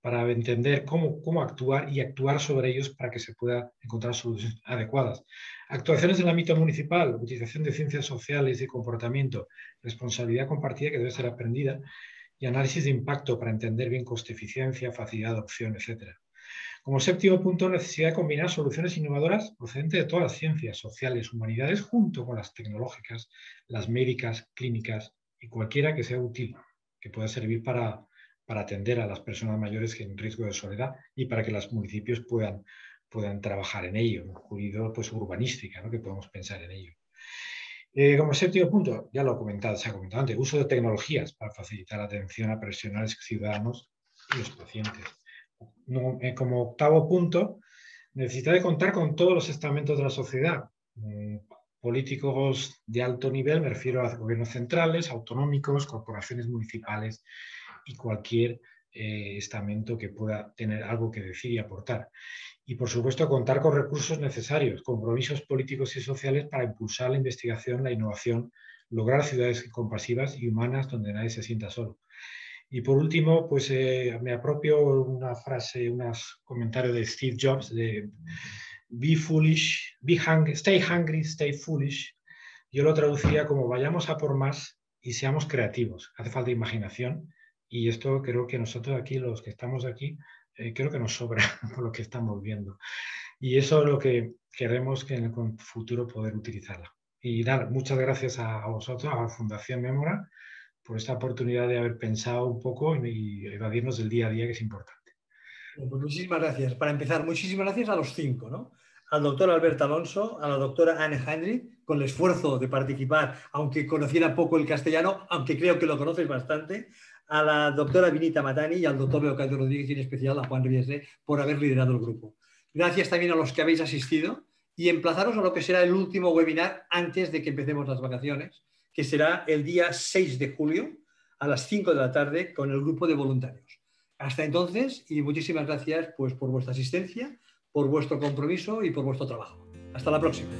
para entender cómo actuar y actuar sobre ellos para que se pueda encontrar soluciones adecuadas. Actuaciones en el ámbito municipal, utilización de ciencias sociales y comportamiento, responsabilidad compartida que debe ser aprendida y análisis de impacto para entender bien coste-eficiencia, facilidad de adopción, etc. Como séptimo punto, necesidad de combinar soluciones innovadoras procedentes de todas las ciencias sociales, humanidades, junto con las tecnológicas, las médicas, clínicas y cualquiera que sea útil, que pueda servir para atender a las personas mayores en riesgo de soledad y para que los municipios puedan trabajar en ello, incluido pues urbanística, ¿no? Que podemos pensar en ello. Como séptimo punto, ya lo se ha comentado antes, uso de tecnologías para facilitar la atención a profesionales, ciudadanos y los pacientes. Como octavo punto, necesidad de contar con todos los estamentos de la sociedad, políticos de alto nivel, me refiero a gobiernos centrales, autonómicos, corporaciones municipales y cualquier estamento que pueda tener algo que decir y aportar. Y, por supuesto, contar con recursos necesarios, compromisos políticos y sociales para impulsar la investigación, la innovación, lograr ciudades compasivas y humanas donde nadie se sienta solo. Y, por último, pues me apropio una frase, un comentario de Steve Jobs de be foolish, stay hungry, stay foolish. Yo lo traduciría como vayamos a por más y seamos creativos. Hace falta imaginación y esto creo que nosotros aquí, los que estamos aquí, creo que nos sobra por lo que estamos viendo. Y eso es lo que queremos que en el futuro poder utilizarla. Y nada, muchas gracias a vosotros, a la Fundación Mémora, por esta oportunidad de haber pensado un poco y evadirnos del día a día, que es importante. Pues muchísimas gracias. Para empezar, muchísimas gracias a los 5, ¿no? Al doctor Albert Alonso, a la doctora Anne Heinrich, con el esfuerzo de participar, aunque conociera poco el castellano, aunque creo que lo conoces bastante, a la doctora Vinita Matani y al doctor Leocadio Rodríguez, y en especial a Juan Riesle, por haber liderado el grupo. Gracias también a los que habéis asistido y emplazaros a lo que será el último webinar antes de que empecemos las vacaciones, que será el día 6 de julio a las 5 de la tarde con el grupo de voluntarios. Hasta entonces, y muchísimas gracias pues, por vuestra asistencia, por vuestro compromiso y por vuestro trabajo. Hasta la próxima.